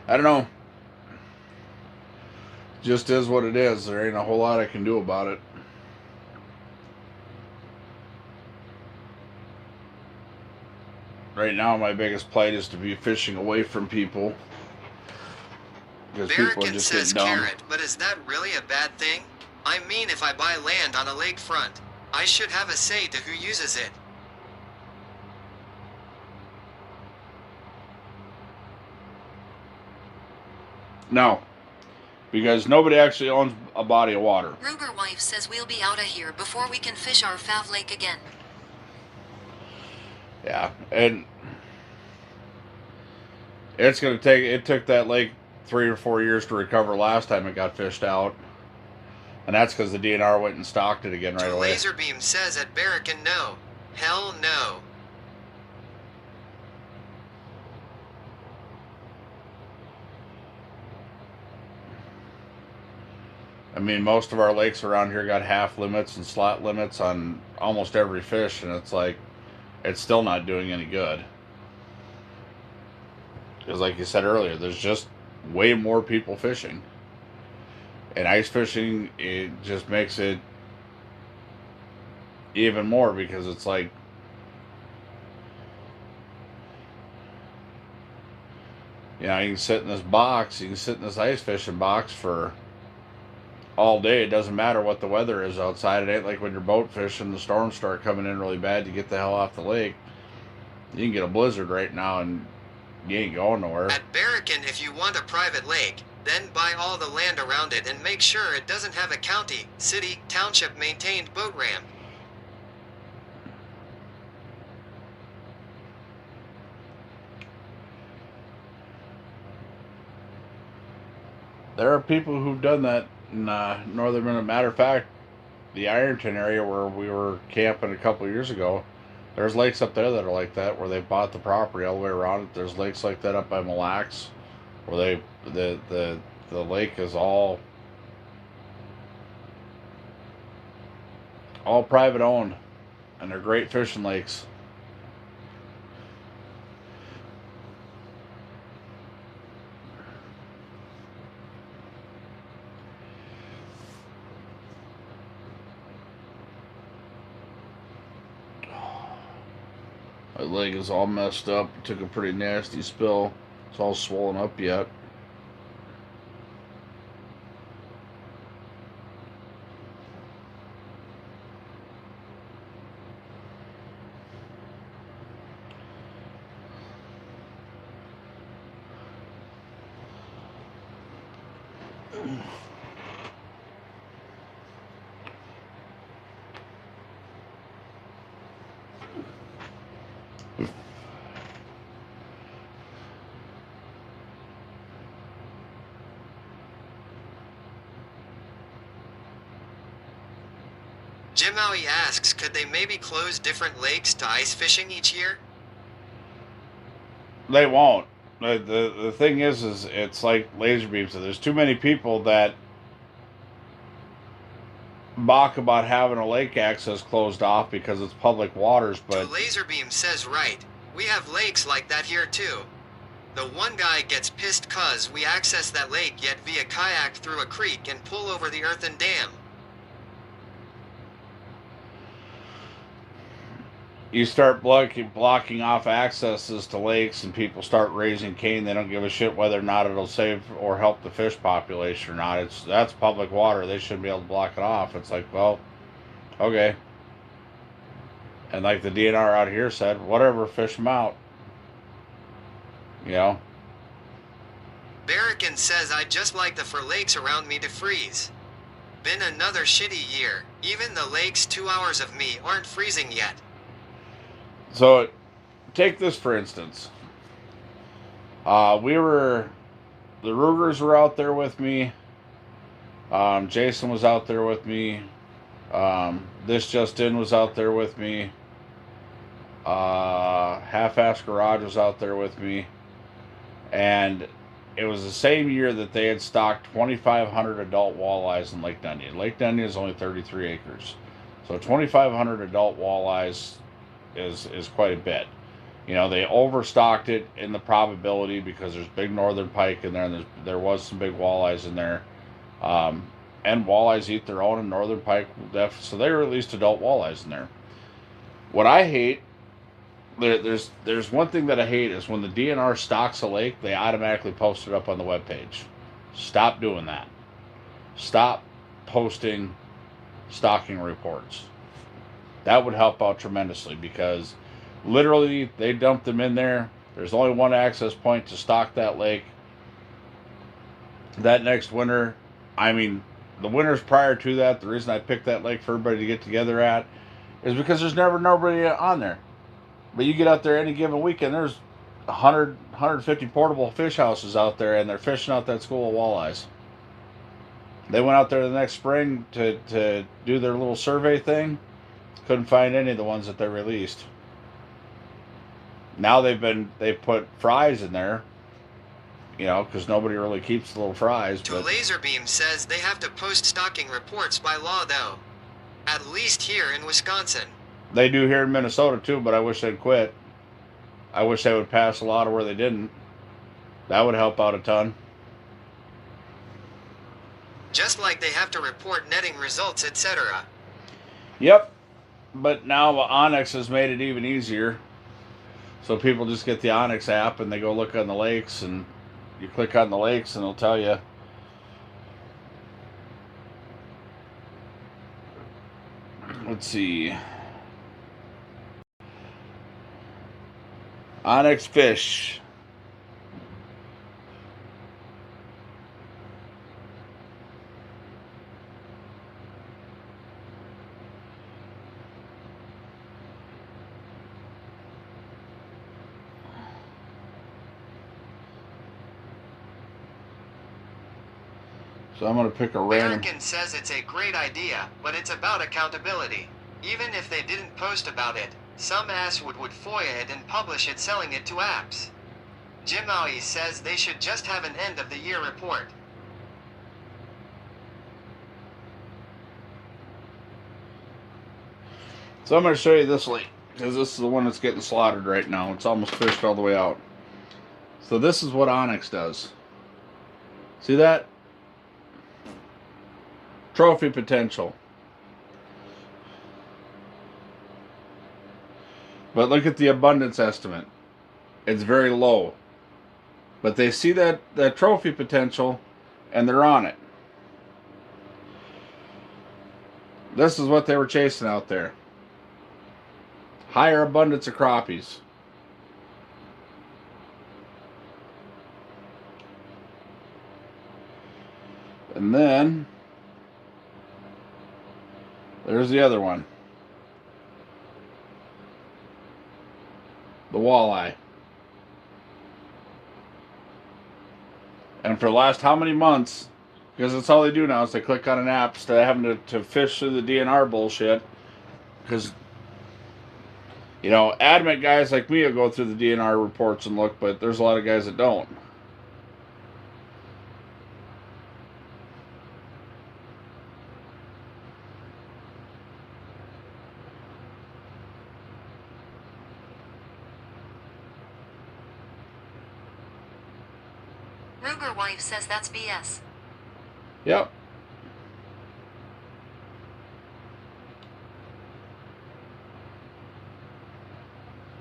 Speaker 2: I don't know. Just is what it is. There ain't a whole lot I can do about it. Right now, my biggest plight is to be fishing away from people. Because people are
Speaker 3: Barrican
Speaker 2: just
Speaker 3: says,
Speaker 2: getting dumb.
Speaker 3: Carrot, but is that really a bad thing? I mean, if I buy land on a lakefront, I should have a say to who uses it.
Speaker 2: No. Because nobody actually owns a body of water.
Speaker 4: Ruger wife says we'll be out of here before we can fish our Fav Lake again.
Speaker 2: Yeah, and it's going to take, it took that lake 3 or 4 years to recover last time it got fished out. And that's because the DNR went and stocked it again right away.
Speaker 3: Laserbeam says at Barrican, no. Hell no.
Speaker 2: I mean, most of our lakes around here got half limits and slot limits on almost every fish, and it's like, it's still not doing any good. Because like you said earlier, there's just way more people fishing. And ice fishing, it just makes it even more, because it's like, you know, you can sit in this box, you can sit in this ice fishing box for all day. It doesn't matter what the weather is outside. It ain't like when you're boat fishing, the storms start coming in really bad, you get the hell off the lake. You can get a blizzard right now and you ain't going nowhere.
Speaker 3: At Barracan, if you want a private lake, then buy all the land around it and make sure it doesn't have a county, city, township maintained boat ramp.
Speaker 2: There are people who've done that in northern Minnesota. Matter of fact, the Ironton area where we were camping a couple of years ago, there's lakes up there that are like that, where they bought the property all the way around it. There's lakes like that up by Mille Lacs, where the lake is all private owned, and they're great fishing lakes. My leg is all messed up. It took a pretty nasty spill. It's all swollen up yet.
Speaker 3: Jim Maui asks, could they maybe close different lakes to ice fishing each year?
Speaker 2: They won't. The thing is it's like laser beams. So there's too many people that balk about having a lake access closed off because it's public waters, but
Speaker 3: Laserbeam says right. We have lakes like that here too. The one guy gets pissed cause we access that lake yet via kayak through a creek and pull over the earthen dam.
Speaker 2: you start blocking off accesses to lakes and people start raising cane. They don't give a shit whether or not it'll save or help the fish population or not. That's public water. They shouldn't be able to block it off. It's like, well, okay. And like the DNR out here said, whatever, fish them out. You know?
Speaker 3: Barracan says I'd just like the for lakes around me to freeze. Been another shitty year. Even the lakes 2 hours of me aren't freezing yet.
Speaker 2: So, take this for instance. The Rugers were out there with me. Jason was out there with me. This Just In was out there with me. Half-Ass Garage was out there with me. And it was the same year that they had stocked 2,500 adult walleyes in Lake Dunyan. Lake Dunyan is only 33 acres. So 2,500 adult walleyes is quite a bit. You know, they overstocked it in the probability because there's big northern pike in there, and there was some big walleyes in there. And walleyes eat their own, and northern pike, so they released adult walleyes in there. What I hate, there's one thing that I hate is when the DNR stocks a lake, they automatically post it up on the webpage. Stop doing that. Stop posting stocking reports. That would help out tremendously because literally they dumped them in there. There's only one access point to stock that lake. That next winter, I mean, the winters prior to that, the reason I picked that lake for everybody to get together at is because there's never nobody on there. But you get out there any given weekend, there's 100, 150 portable fish houses out there, and they're fishing out that school of walleyes. They went out there the next spring to do their little survey thing. Couldn't find any of the ones that they released. Now they've put fries in there, you know, because nobody really keeps the little fries. But
Speaker 3: Laserbeam says they have to post stocking reports by law though. At least here in Wisconsin.
Speaker 2: they do here in Minnesota too, but I wish they'd quit. I wish they would pass a law to where they didn't. That would help out a ton.
Speaker 3: Just like they have to report netting results, etc.
Speaker 2: Yep. But now Onyx has made it even easier. So people just get the Onyx app and they go look on the lakes, and you click on the lakes and it'll tell you. Let's see. Onyx fish. So I'm going to pick a random.
Speaker 3: American says it's a great idea, but it's about accountability. Even if they didn't post about it, some asswood would FOIA it and publish it selling it to apps. Jim Aoi says they should just have an end of the year report.
Speaker 2: So I'm going to show you this lake, because this is the one that's getting slaughtered right now. It's almost fished all the way out. So this is what Onyx does. See that? Trophy potential. But look at the abundance estimate. It's very low. But they see that trophy potential and they're on it. This is what they were chasing out there. Higher abundance of crappies. And then there's the other one. The walleye. And for the last how many months, because that's all they do now is they click on an app instead of having to fish through the DNR bullshit. Because, you know, adamant guys like me will go through the DNR reports and look, but there's a lot of guys that don't.
Speaker 4: Ruger wife says that's BS.
Speaker 2: Yep.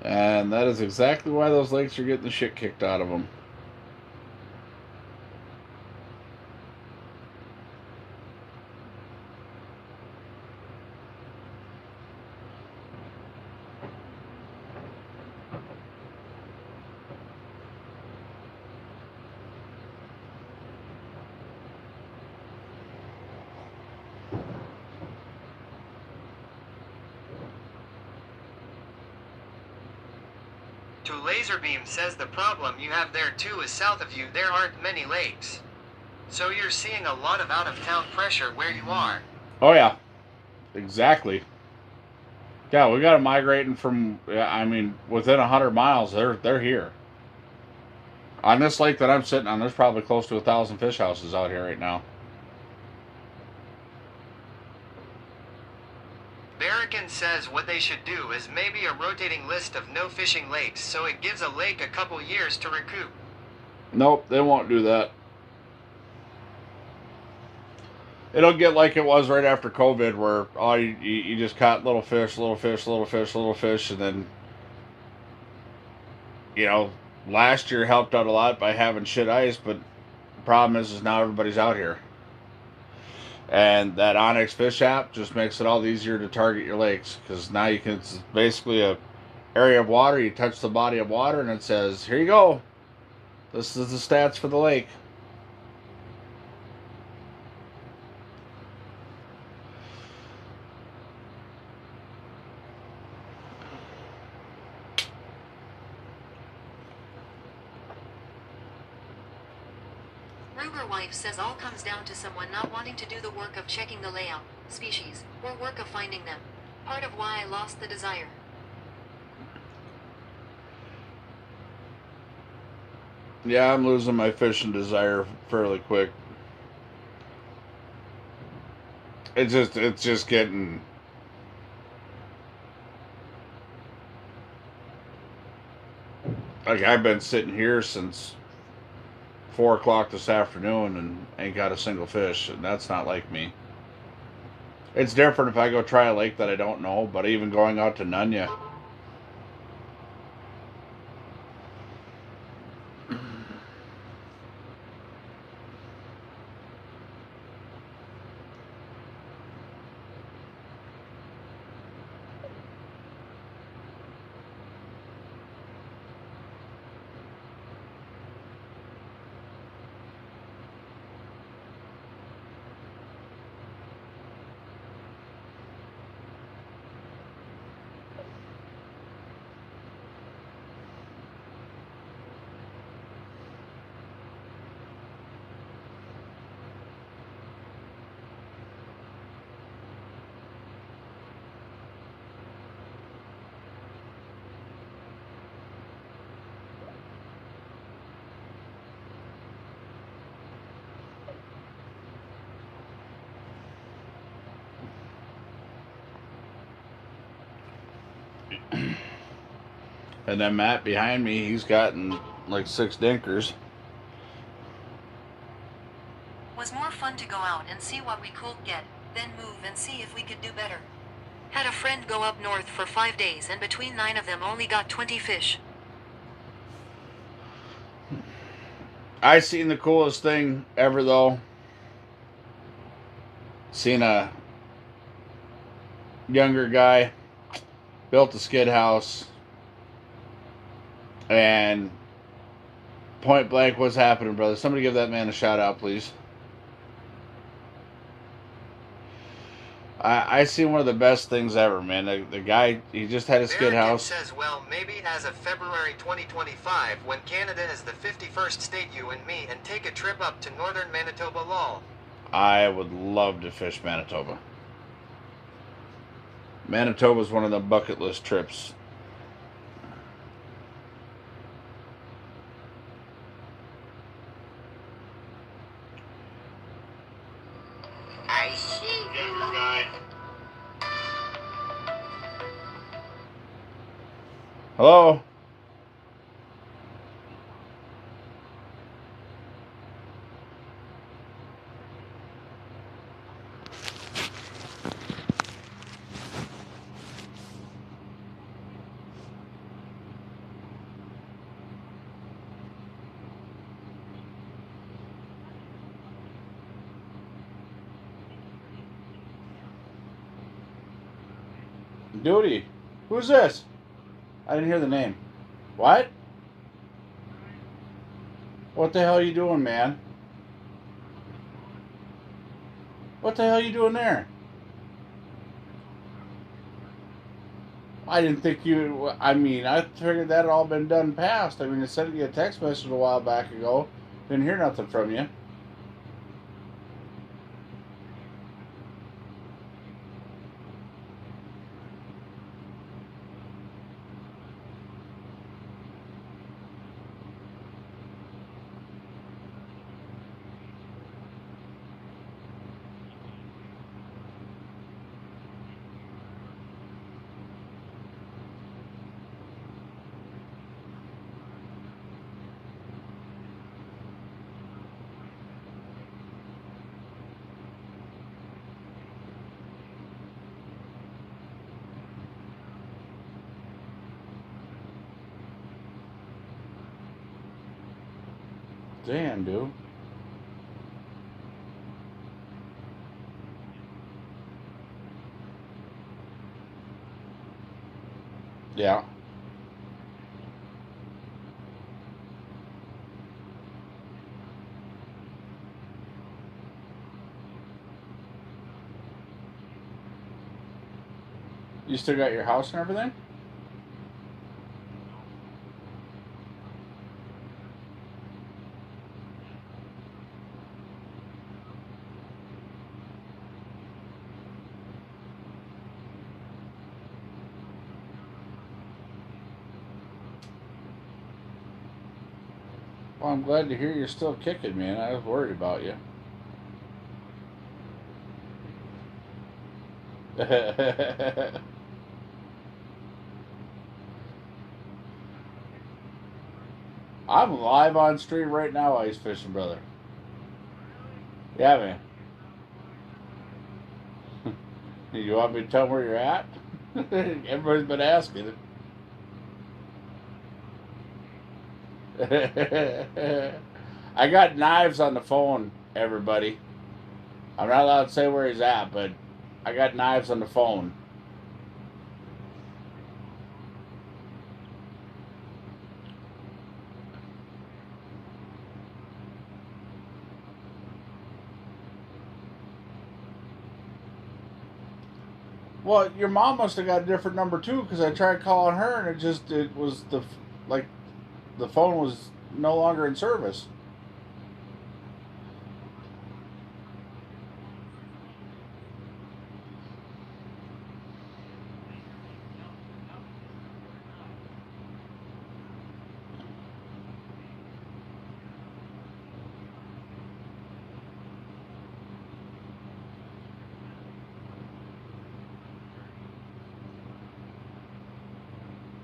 Speaker 2: And that is exactly why those lakes are getting the shit kicked out of them.
Speaker 3: To Laserbeam says the problem you have there too is south of you there aren't many lakes. So you're seeing a lot of out-of-town pressure where you are.
Speaker 2: Oh yeah, exactly. Yeah, we got them migrating from. I mean, within 100 miles, they're here. On this lake that I'm sitting on, there's probably close to 1,000 fish houses out here right now.
Speaker 3: Barrican says what they should do is maybe a rotating list of no fishing lakes so it gives a lake a couple years to recoup.
Speaker 2: Nope, they won't do that. It'll get like it was right after COVID, where all you just caught little fish, little fish, little fish, little fish, and then, you know, last year helped out a lot by having shit ice, but the problem is now everybody's out here. And that Onyx Fish app just makes it all easier to target your lakes, because now you can, it's basically a area of water, you touch the body of water and it says, here you go, this is the stats for the lake.
Speaker 4: Ruger wife says all comes down to someone not wanting to do the work of checking the layout, species, or work of finding them. Part of why I lost the desire.
Speaker 2: Yeah, I'm losing my fishing desire fairly quick. It's just getting, like, I've been sitting here since 4 o'clock this afternoon and ain't got a single fish, and that's not like me. It's different if I go try a lake that I don't know, but even going out to Nunya. And then Matt behind me, he's gotten like 6 dinkers.
Speaker 4: Was more fun to go out and see what we could get, then move and see if we could do better. Had a friend go up north for 5 days and between 9 of them only got 20 fish.
Speaker 2: I seen the coolest thing ever though. Seen a younger guy built a skid house, and point blank, what's happening, brother? Somebody give that man a shout out, please. I seen one of the best things ever, man. The guy, he just had a skid
Speaker 3: American
Speaker 2: house.
Speaker 3: says, well, maybe as of February 2025, when Canada is the 51st state, you and me, and take a trip up to northern Manitoba, lol.
Speaker 2: I would love to fish Manitoba. Manitoba's one of the bucket list trips.
Speaker 5: I see you, guy.
Speaker 2: Hello? Duty. Who's this? I didn't hear the name. What? What the hell are you doing, man? What the hell are you doing there? I didn't think you... I mean, I figured that had all been done past. I mean, I sent you a text message a while back ago. Didn't hear nothing from you. Damn, dude. Yeah. You still got your house and everything? Well, I'm glad to hear you're still kicking, man. I was worried about you. I'm live on stream right now, ice fishing, brother. Yeah, man. You want me to tell them where you're at? Everybody's been asking it. I got knives on the phone, everybody. I'm not allowed to say where he's at, but I got knives on the phone. Well, your mom must have got a different number too, because I tried calling her and it was like the phone was no longer in service.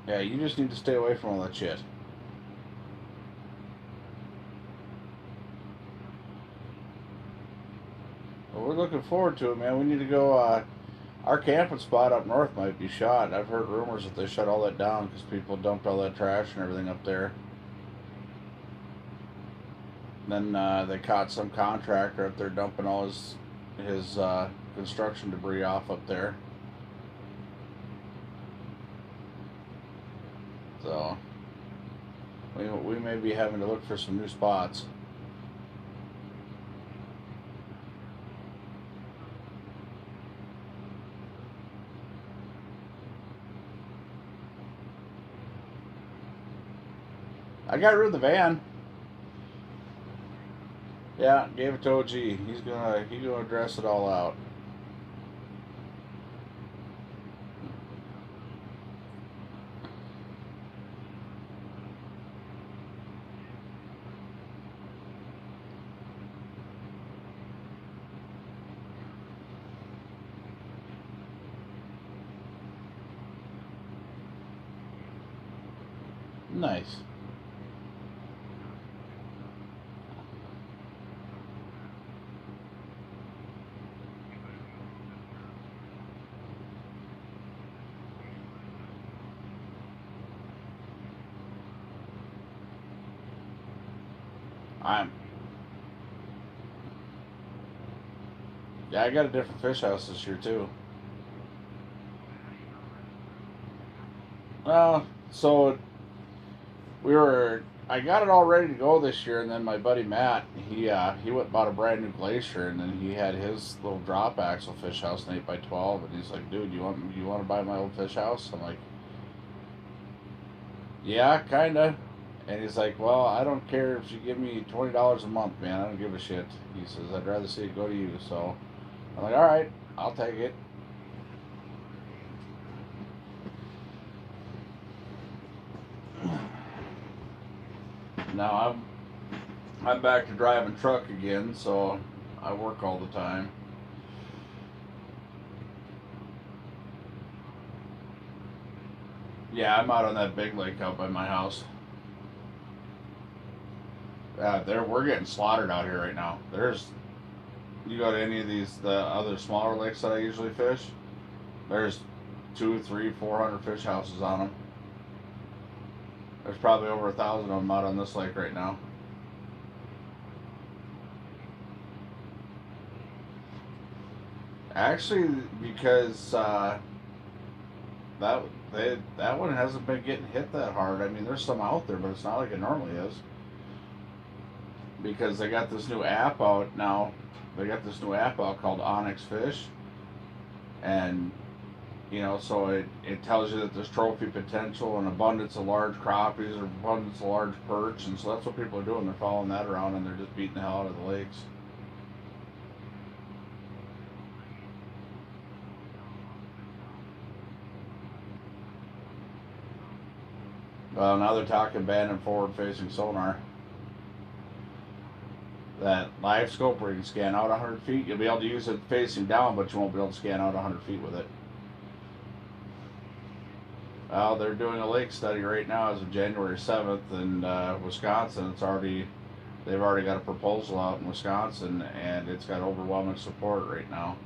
Speaker 2: Yeah, you just need to stay away from all that shit. Well, we're looking forward to it, man. We need to go. Our camping spot up north might be shot. I've heard rumors that they shut all that down because people dumped all that trash and everything up there. Then they caught some contractor up there dumping all his construction debris off up there. So we may be having to look for some new spots. I got rid of the van. Yeah, gave it to OG. He's gonna dress it all out. Nice. Yeah, I got a different fish house this year too. So I got it all ready to go this year, and then my buddy Matt, he went and bought a brand new Glacier, and then he had his little drop axle fish house, an 8x12, and he's like, dude, you want to buy my old fish house? I'm like, yeah, kinda. And he's like, well, I don't care if you give me $20 a month, man. I don't give a shit. He says, I'd rather see it go to you. So I'm like, all right, I'll take it. Now I'm back to driving truck again, so I work all the time. Yeah, I'm out on that big lake out by my house. We're getting slaughtered out here right now. You go to any of the other smaller lakes that I usually fish, there's 200, 300, 400 fish houses on them. There's probably over 1,000 of them out on this lake right now. Actually, because that one hasn't been getting hit that hard. I mean, there's some out there, but it's not like it normally is. Because they got this new app out now. They got this new app out called Onyx Fish, and so it tells you that there's trophy potential and abundance of large crappies or abundance of large perch, and so that's what people are doing. They're following that around and they're just beating the hell out of the lakes. Well, now they're talking banning forward-facing sonar. That live scope where you can scan out 100 feet, you'll be able to use it facing down, but you won't be able to scan out 100 feet with it. Well, they're doing a lake study right now as of January 7th in Wisconsin. They've already got a proposal out in Wisconsin, and it's got overwhelming support right now.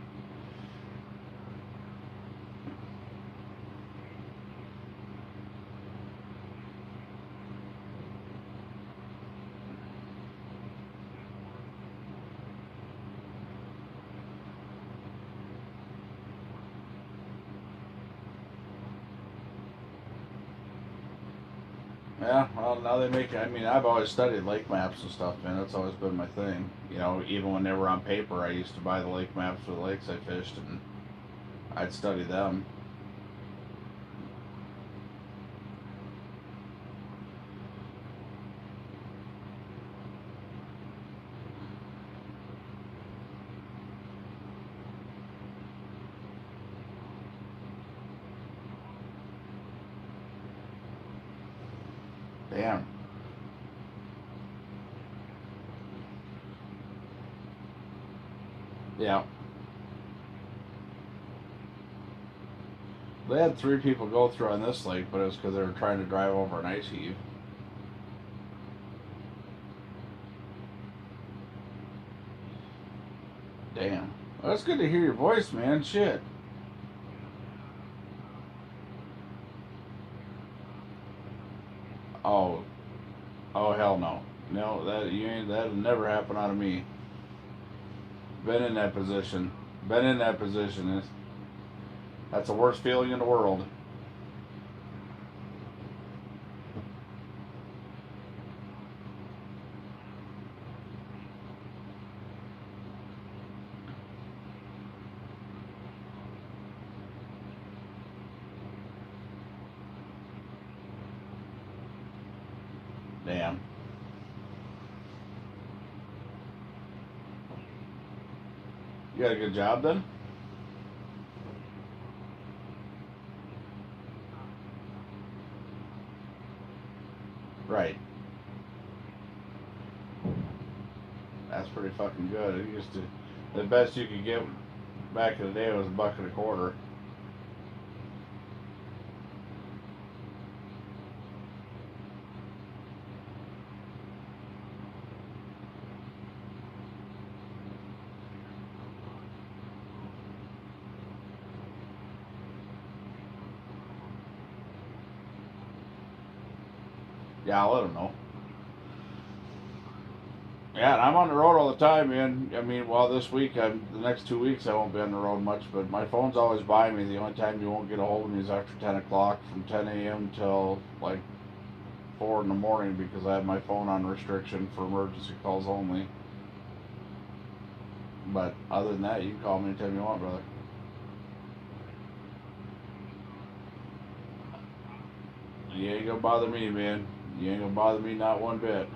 Speaker 2: Yeah, well, now they make. I mean, I've always studied lake maps and stuff, man. That's always been my thing. You know, even when they were on paper, I used to buy the lake maps for the lakes I fished, and I'd study them. Damn. Yeah. They had 3 people go through on this lake, but it was because they were trying to drive over an ice heave. Damn. Well, that's good to hear your voice, man. Shit. Oh. Oh, hell no. No, that'll never happen out of me. Been in that position. Been in that position. That's the worst feeling in the world. Damn. You got a good job then? Right. That's pretty fucking good. It used to, the best you could get back in the day was $1.25. Yeah, I'll let them know. Yeah, and I'm on the road all the time, man. I mean, well, this week, the next 2 weeks, I won't be on the road much, but my phone's always by me. The only time you won't get a hold of me is after 10 o'clock, from 10 a.m. till like 4 in the morning, because I have my phone on restriction for emergency calls only. But other than that, you can call me anytime you want, brother. You ain't gonna bother me, man. You ain't gonna bother me not one bit.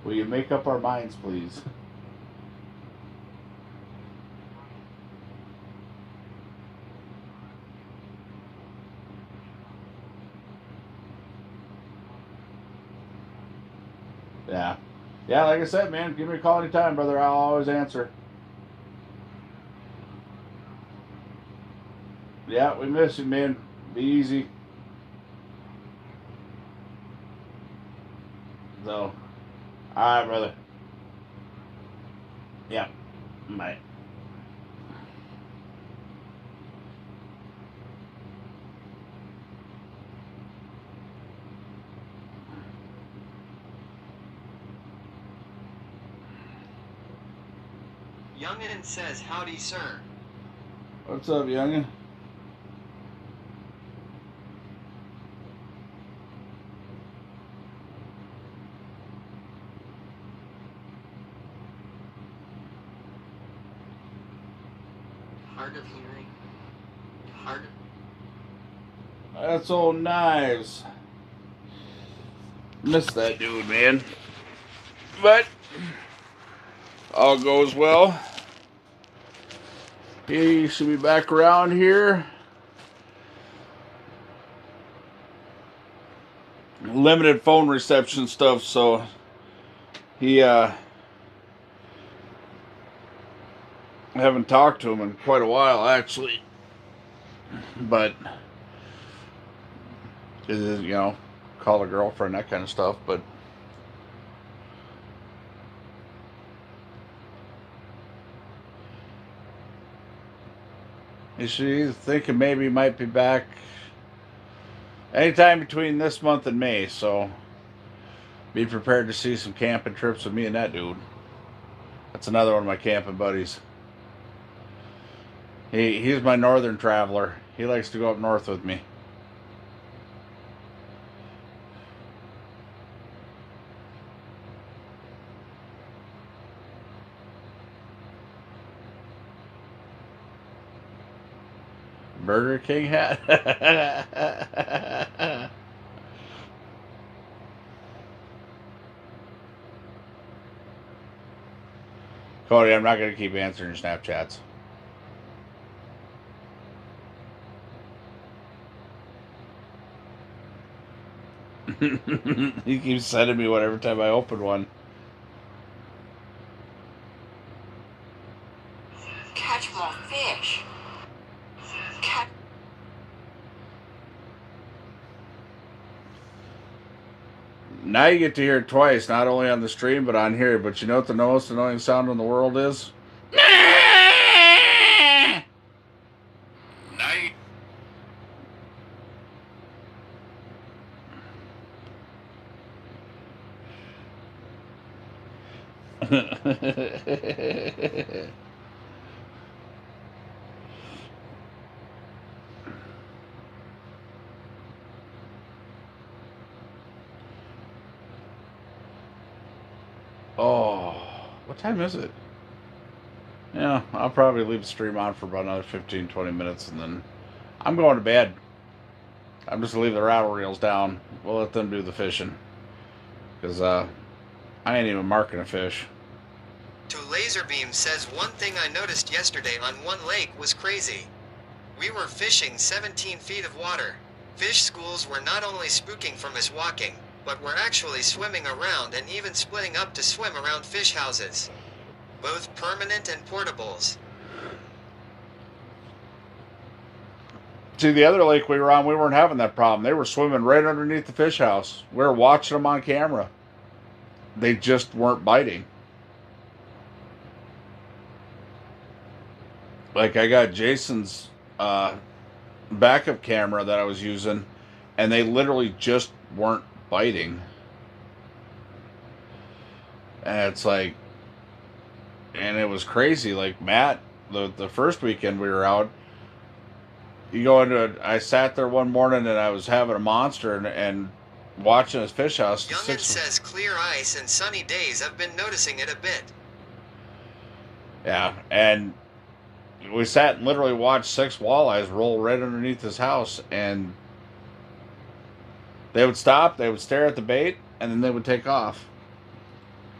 Speaker 2: Will you make up our minds, please? Yeah. Yeah, like I said, man, give me a call anytime, brother. I'll always answer. Yeah, we miss you, man. Be easy. So, alright, brother. Yeah. Bye.
Speaker 3: Youngin says, howdy, sir.
Speaker 2: What's up, youngin?
Speaker 3: Hard of hearing. Hard of...
Speaker 2: That's old Knives. Miss that dude, man. But all goes well. He should be back around here. Limited phone reception stuff, so he I haven't talked to him in quite a while, actually. But you know, call a girlfriend, that kind of stuff. But she's thinking maybe he might be back anytime between this month and May, so be prepared to see some camping trips with me and that dude. That's another one of my camping buddies. He's my northern traveler. He likes to go up north with me. Burger King hat? Cody, I'm not going to keep answering your Snapchats. He keeps sending me one every time I open one.
Speaker 5: Catch more fish. Catch.
Speaker 2: Now you get to hear it twice, not only on the stream, but on here. But you know what the most annoying sound in the world is? Oh, what time is it? Yeah, I'll probably leave the stream on for about another 15-20 minutes, and then I'm going to bed. I'm just going to leave the rattle reels down. We'll let them do the fishing. Because I ain't even marking a fish.
Speaker 3: To Laserbeam says one thing I noticed yesterday on one lake was crazy. We were fishing 17 feet of water. Fish schools were not only spooking from us walking, but were actually swimming around and even splitting up to swim around fish houses. Both permanent and portables.
Speaker 2: See, the other lake we were on, we weren't having that problem. They were swimming right underneath the fish house. We were watching them on camera. They just weren't biting. Like, I got Jason's backup camera that I was using, and they literally just weren't biting. And it's like, and it was crazy. Like, Matt, the first weekend we were out, I sat there one morning and I was having a monster and watching his fish house.
Speaker 3: Youngin says clear ice and sunny days. I've been noticing it a bit.
Speaker 2: Yeah, and we sat and literally watched 6 walleyes roll right underneath his house, and they would stop, they would stare at the bait, and then they would take off.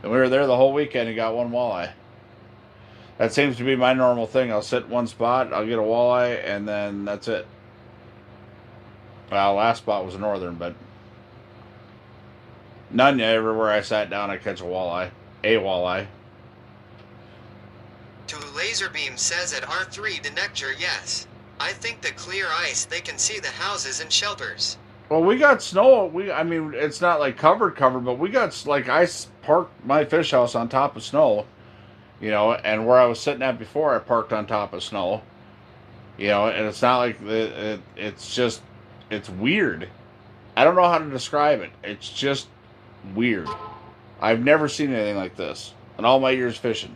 Speaker 2: And we were there the whole weekend and got 1 walleye. That seems to be my normal thing. I'll sit in one spot, I'll get a walleye, and then that's it. Well, last spot was a northern, but none everywhere I sat down I catch a walleye. A walleye.
Speaker 3: To Laserbeam says at R3 to Nectar, yes. I think the clear ice, they can see the houses and shelters.
Speaker 2: Well, we got snow. I mean, it's not like covered, but we got, like, I parked my fish house on top of snow, you know, and where I was sitting at before, I parked on top of snow, you know, and it's not like, it's just, it's weird. I don't know how to describe it. It's just weird. I've never seen anything like this in all my years fishing.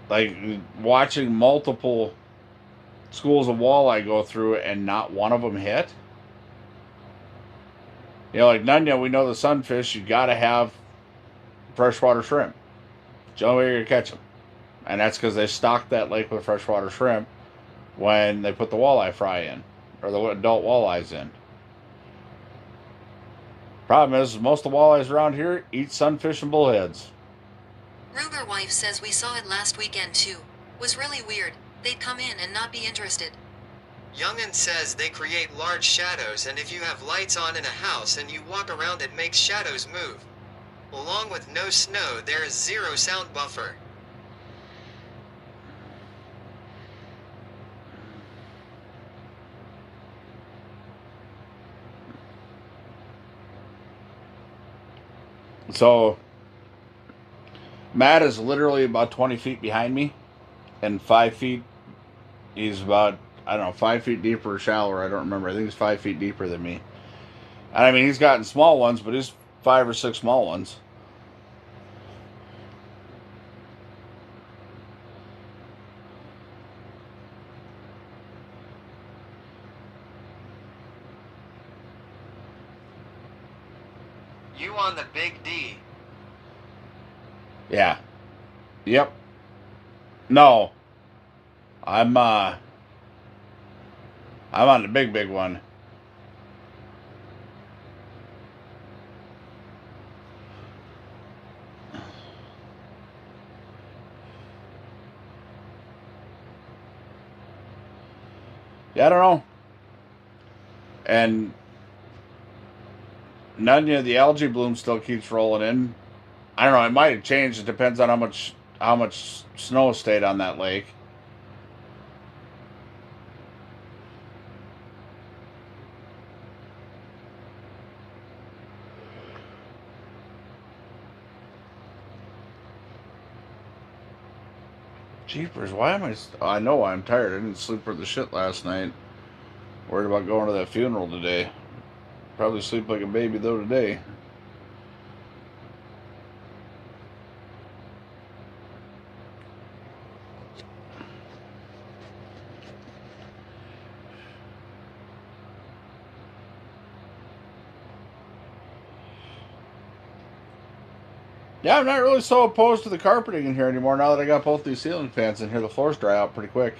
Speaker 2: Like, watching multiple schools of walleye go through and not one of them hit. You know, like Nunya, we know the sunfish, you got to have freshwater shrimp. It's the only way you're going to catch them. And that's because they stocked that lake with freshwater shrimp. when they put the walleye fry in, or the adult walleyes in. Problem is, most of the walleyes around here eat sunfish and bullheads.
Speaker 4: Ruger wife says we saw it last weekend too. Was really weird. They'd come in and not be interested.
Speaker 3: Youngin says they create large shadows, and if you have lights on in a house and you walk around, it makes shadows move. Along with no snow, there is zero sound buffer.
Speaker 2: So, Matt is literally about 20 feet behind me, and 5 feet, he's about, I don't know, 5 feet deeper or shallower, I don't remember. I think he's 5 feet deeper than me. And I mean, he's gotten small ones, but he's 5 or 6 small ones.
Speaker 3: You on the Big D.
Speaker 2: Yeah. Yep. No. I'm on the big one. Yeah, I don't know. And none of the algae bloom still keeps rolling in. I don't know, it might have changed. It depends on how much snow stayed on that lake. Jeepers, why am I know why I'm tired. I didn't sleep for the shit last night. Worried about going to that funeral today. Probably sleep like a baby though today. Yeah, I'm not really so opposed to the carpeting in here anymore now that I got both these ceiling fans in here. The floors dry out pretty quick.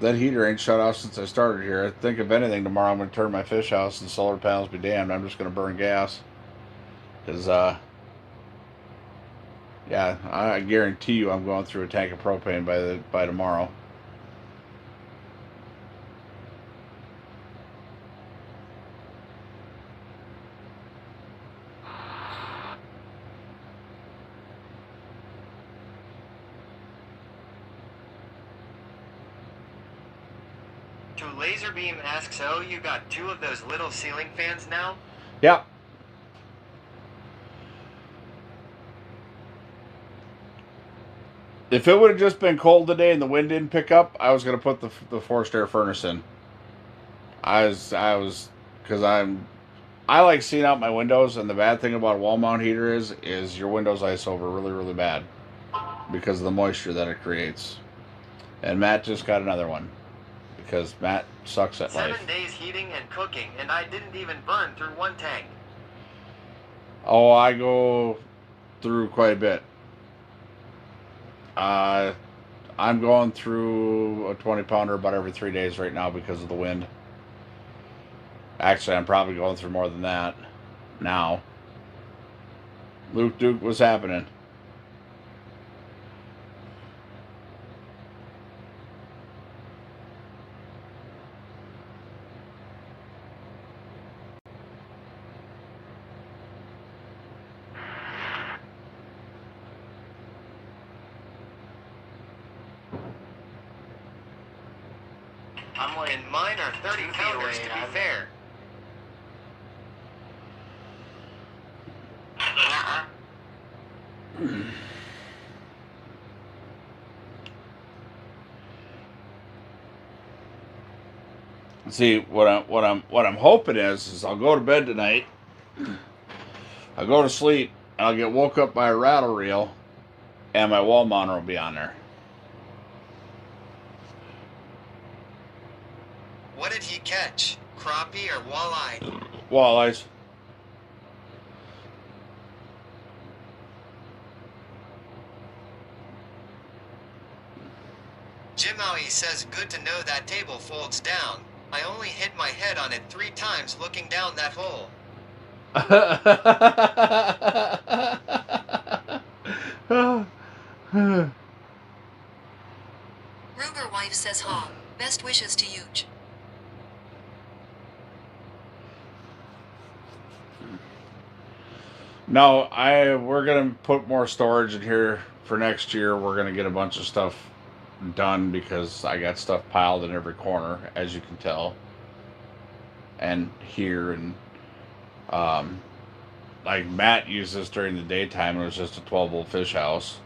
Speaker 2: That heater ain't shut off since I started here. I think if anything, tomorrow I'm going to turn my fish house and solar panels be damned. I'm just going to burn gas. Because, yeah, I guarantee you I'm going through a tank of propane by tomorrow.
Speaker 3: To Laserbeam asks, oh, you got 2 of those little ceiling fans now?
Speaker 2: Yeah. If it would have just been cold today and the wind didn't pick up, I was going to put the forced air furnace in. Because I like seeing out my windows, and the bad thing about a wall mount heater is your windows ice over really, really bad because of the moisture that it creates. And Matt just got another one because Matt sucks at life.
Speaker 3: 7 days heating and cooking, and I didn't even burn through 1 tank.
Speaker 2: Oh, I go through quite a bit. I'm going through a 20-pounder about every 3 days right now because of the wind. Actually, I'm probably going through more than that now. Luke Duke, what's happening?
Speaker 3: And mine are 30 pounders to be fair.
Speaker 2: See, what I'm hoping is I'll go to bed tonight. I'll go to sleep and I'll get woke up by a rattle reel, and my wall mounter will be on there.
Speaker 3: What did he catch? Crappie or walleye?
Speaker 2: Walleyes.
Speaker 3: Jim Maui says good to know that table folds down. I only hit my head on it 3 times looking down that hole.
Speaker 4: Ruger wife says ha. Best wishes to Huge.
Speaker 2: No, we're gonna put more storage in here for next year. We're gonna get a bunch of stuff done because I got stuff piled in every corner, as you can tell, and here and like Matt used this during the daytime. It was just a 12-volt fish house.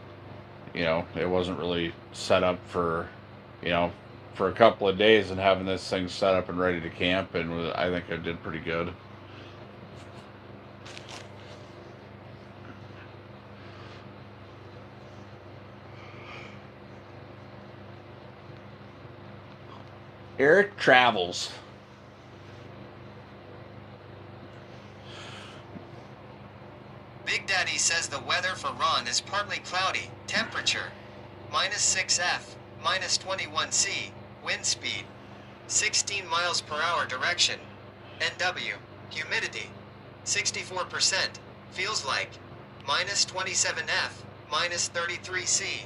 Speaker 2: You know, it wasn't really set up for, you know, for a couple of days, and having this thing set up and ready to camp, and I think I did pretty good. Eric Travels.
Speaker 3: Big Daddy says the weather for Ron is partly cloudy. Temperature -6 F, -21 C. Wind speed 16 miles per hour direction. NW. Humidity 64%. Feels like -27 F, -33 C.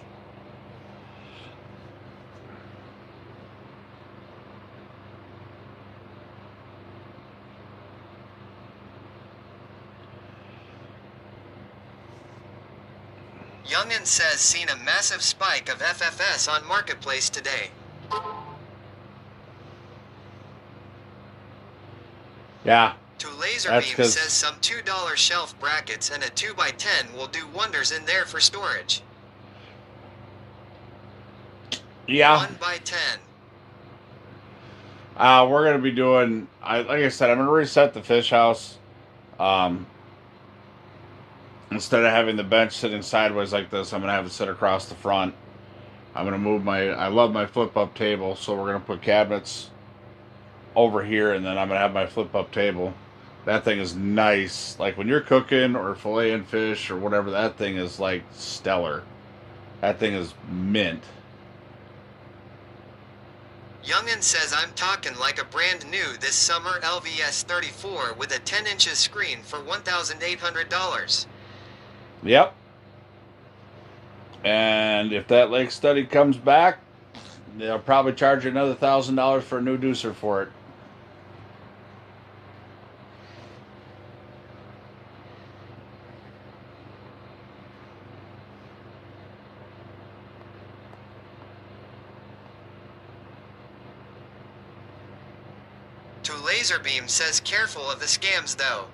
Speaker 3: Youngin says seen a massive spike of FFS on Marketplace today.
Speaker 2: Yeah.
Speaker 3: To
Speaker 2: That's
Speaker 3: Laserbeam
Speaker 2: 'cause-
Speaker 3: says some $2 shelf brackets and a 2x10 will do wonders in there for storage.
Speaker 2: Yeah.
Speaker 3: 1x10.
Speaker 2: We're gonna be doing. Like I said, I'm gonna reset the fish house. Instead of having the bench sitting sideways like this, I'm gonna have it sit across the front. I'm gonna move my. I love my flip up table, so we're gonna put cabinets over here, and then I'm gonna have my flip up table. That thing is nice. Like when you're cooking or filleting fish or whatever, that thing is like stellar. That thing is mint.
Speaker 3: Youngin says I'm talking like a brand new this summer LVS 34 with a 10 inches screen for $1,800.
Speaker 2: Yep. And if that lake study comes back, they'll probably charge you another $1,000 for a new deucer for it.
Speaker 3: To Laserbeam says careful of the scams though.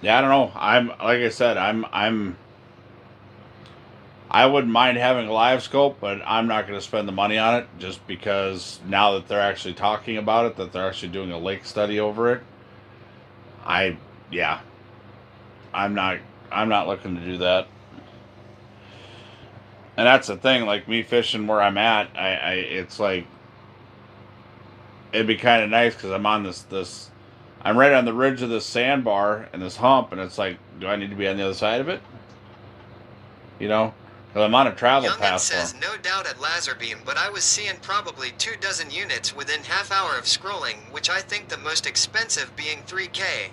Speaker 2: Yeah, I don't know. Like I said, I wouldn't mind having a live scope, but I'm not going to spend the money on it just because now that they're actually talking about it, that they're actually doing a lake study over it. Yeah, I'm not looking to do that. And that's the thing, like me fishing where I'm at, it's like it'd be kind of nice because I'm on this I'm right on the ridge of this sandbar and this hump, and it's like, do I need to be on the other side of it? You know, because I'm on a travel
Speaker 3: Youngin
Speaker 2: path.
Speaker 3: says no doubt at Laserbeam, but I was seeing probably 24 units within half hour of scrolling, which I think the most expensive being 3K.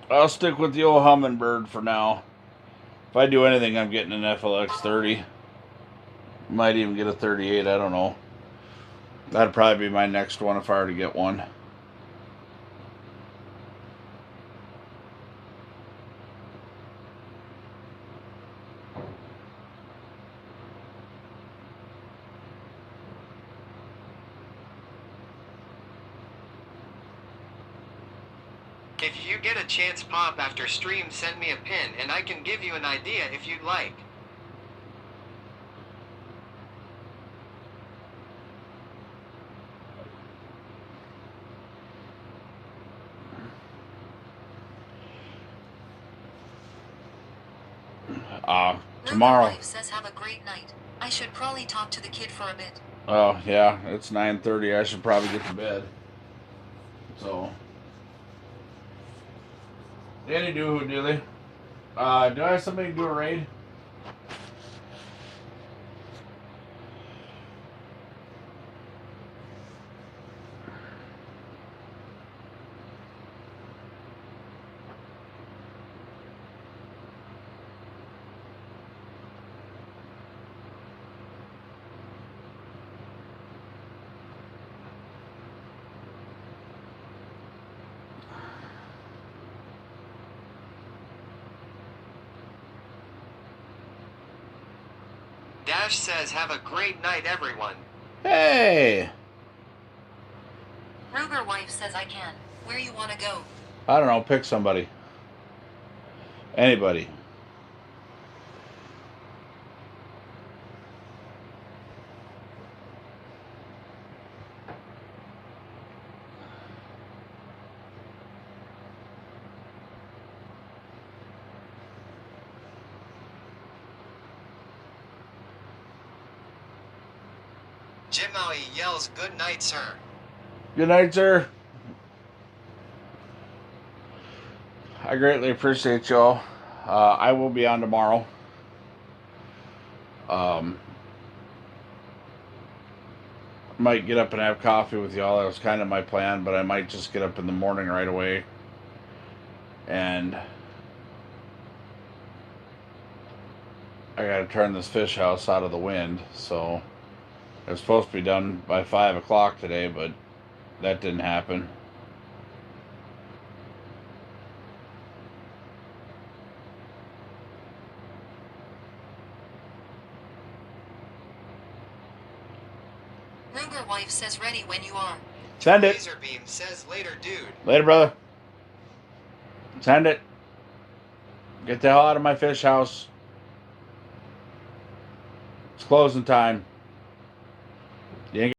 Speaker 2: I'll stick with the old Humminbird for now. If I do anything, I'm getting an FLX 30. Might even get a 38, I don't know. That'd probably be my next one if I were to get one.
Speaker 3: If you get a chance pop after stream, send me a pin and I can give you an idea if you'd like.
Speaker 2: Tomorrow.
Speaker 4: Ruger wife says have a great night. I should probably talk to the kid for a bit.
Speaker 2: Oh, yeah, it's 9:30. I should probably get to bed. So, Danny do who dilly. Do I have somebody do a raid?
Speaker 3: Dash says have a great night everyone.
Speaker 2: Hey!
Speaker 4: Ruger wife says I can. Where you wanna go?
Speaker 2: I don't know, pick somebody. Anybody.
Speaker 3: Jim Maui yells good night, sir.
Speaker 2: Good night, sir. I greatly appreciate y'all. I will be on tomorrow. Might get up and have coffee with y'all. That was kind of my plan, but I might just get up in the morning right away. And I gotta turn this fish house out of the wind, so it was supposed to be done by 5 o'clock today, but that didn't happen.
Speaker 4: Ruger wife says ready when you are.
Speaker 2: Send it.
Speaker 3: Laser beam says later, dude.
Speaker 2: Later, brother. Send it. Get the hell out of my fish house. It's closing time. You ain't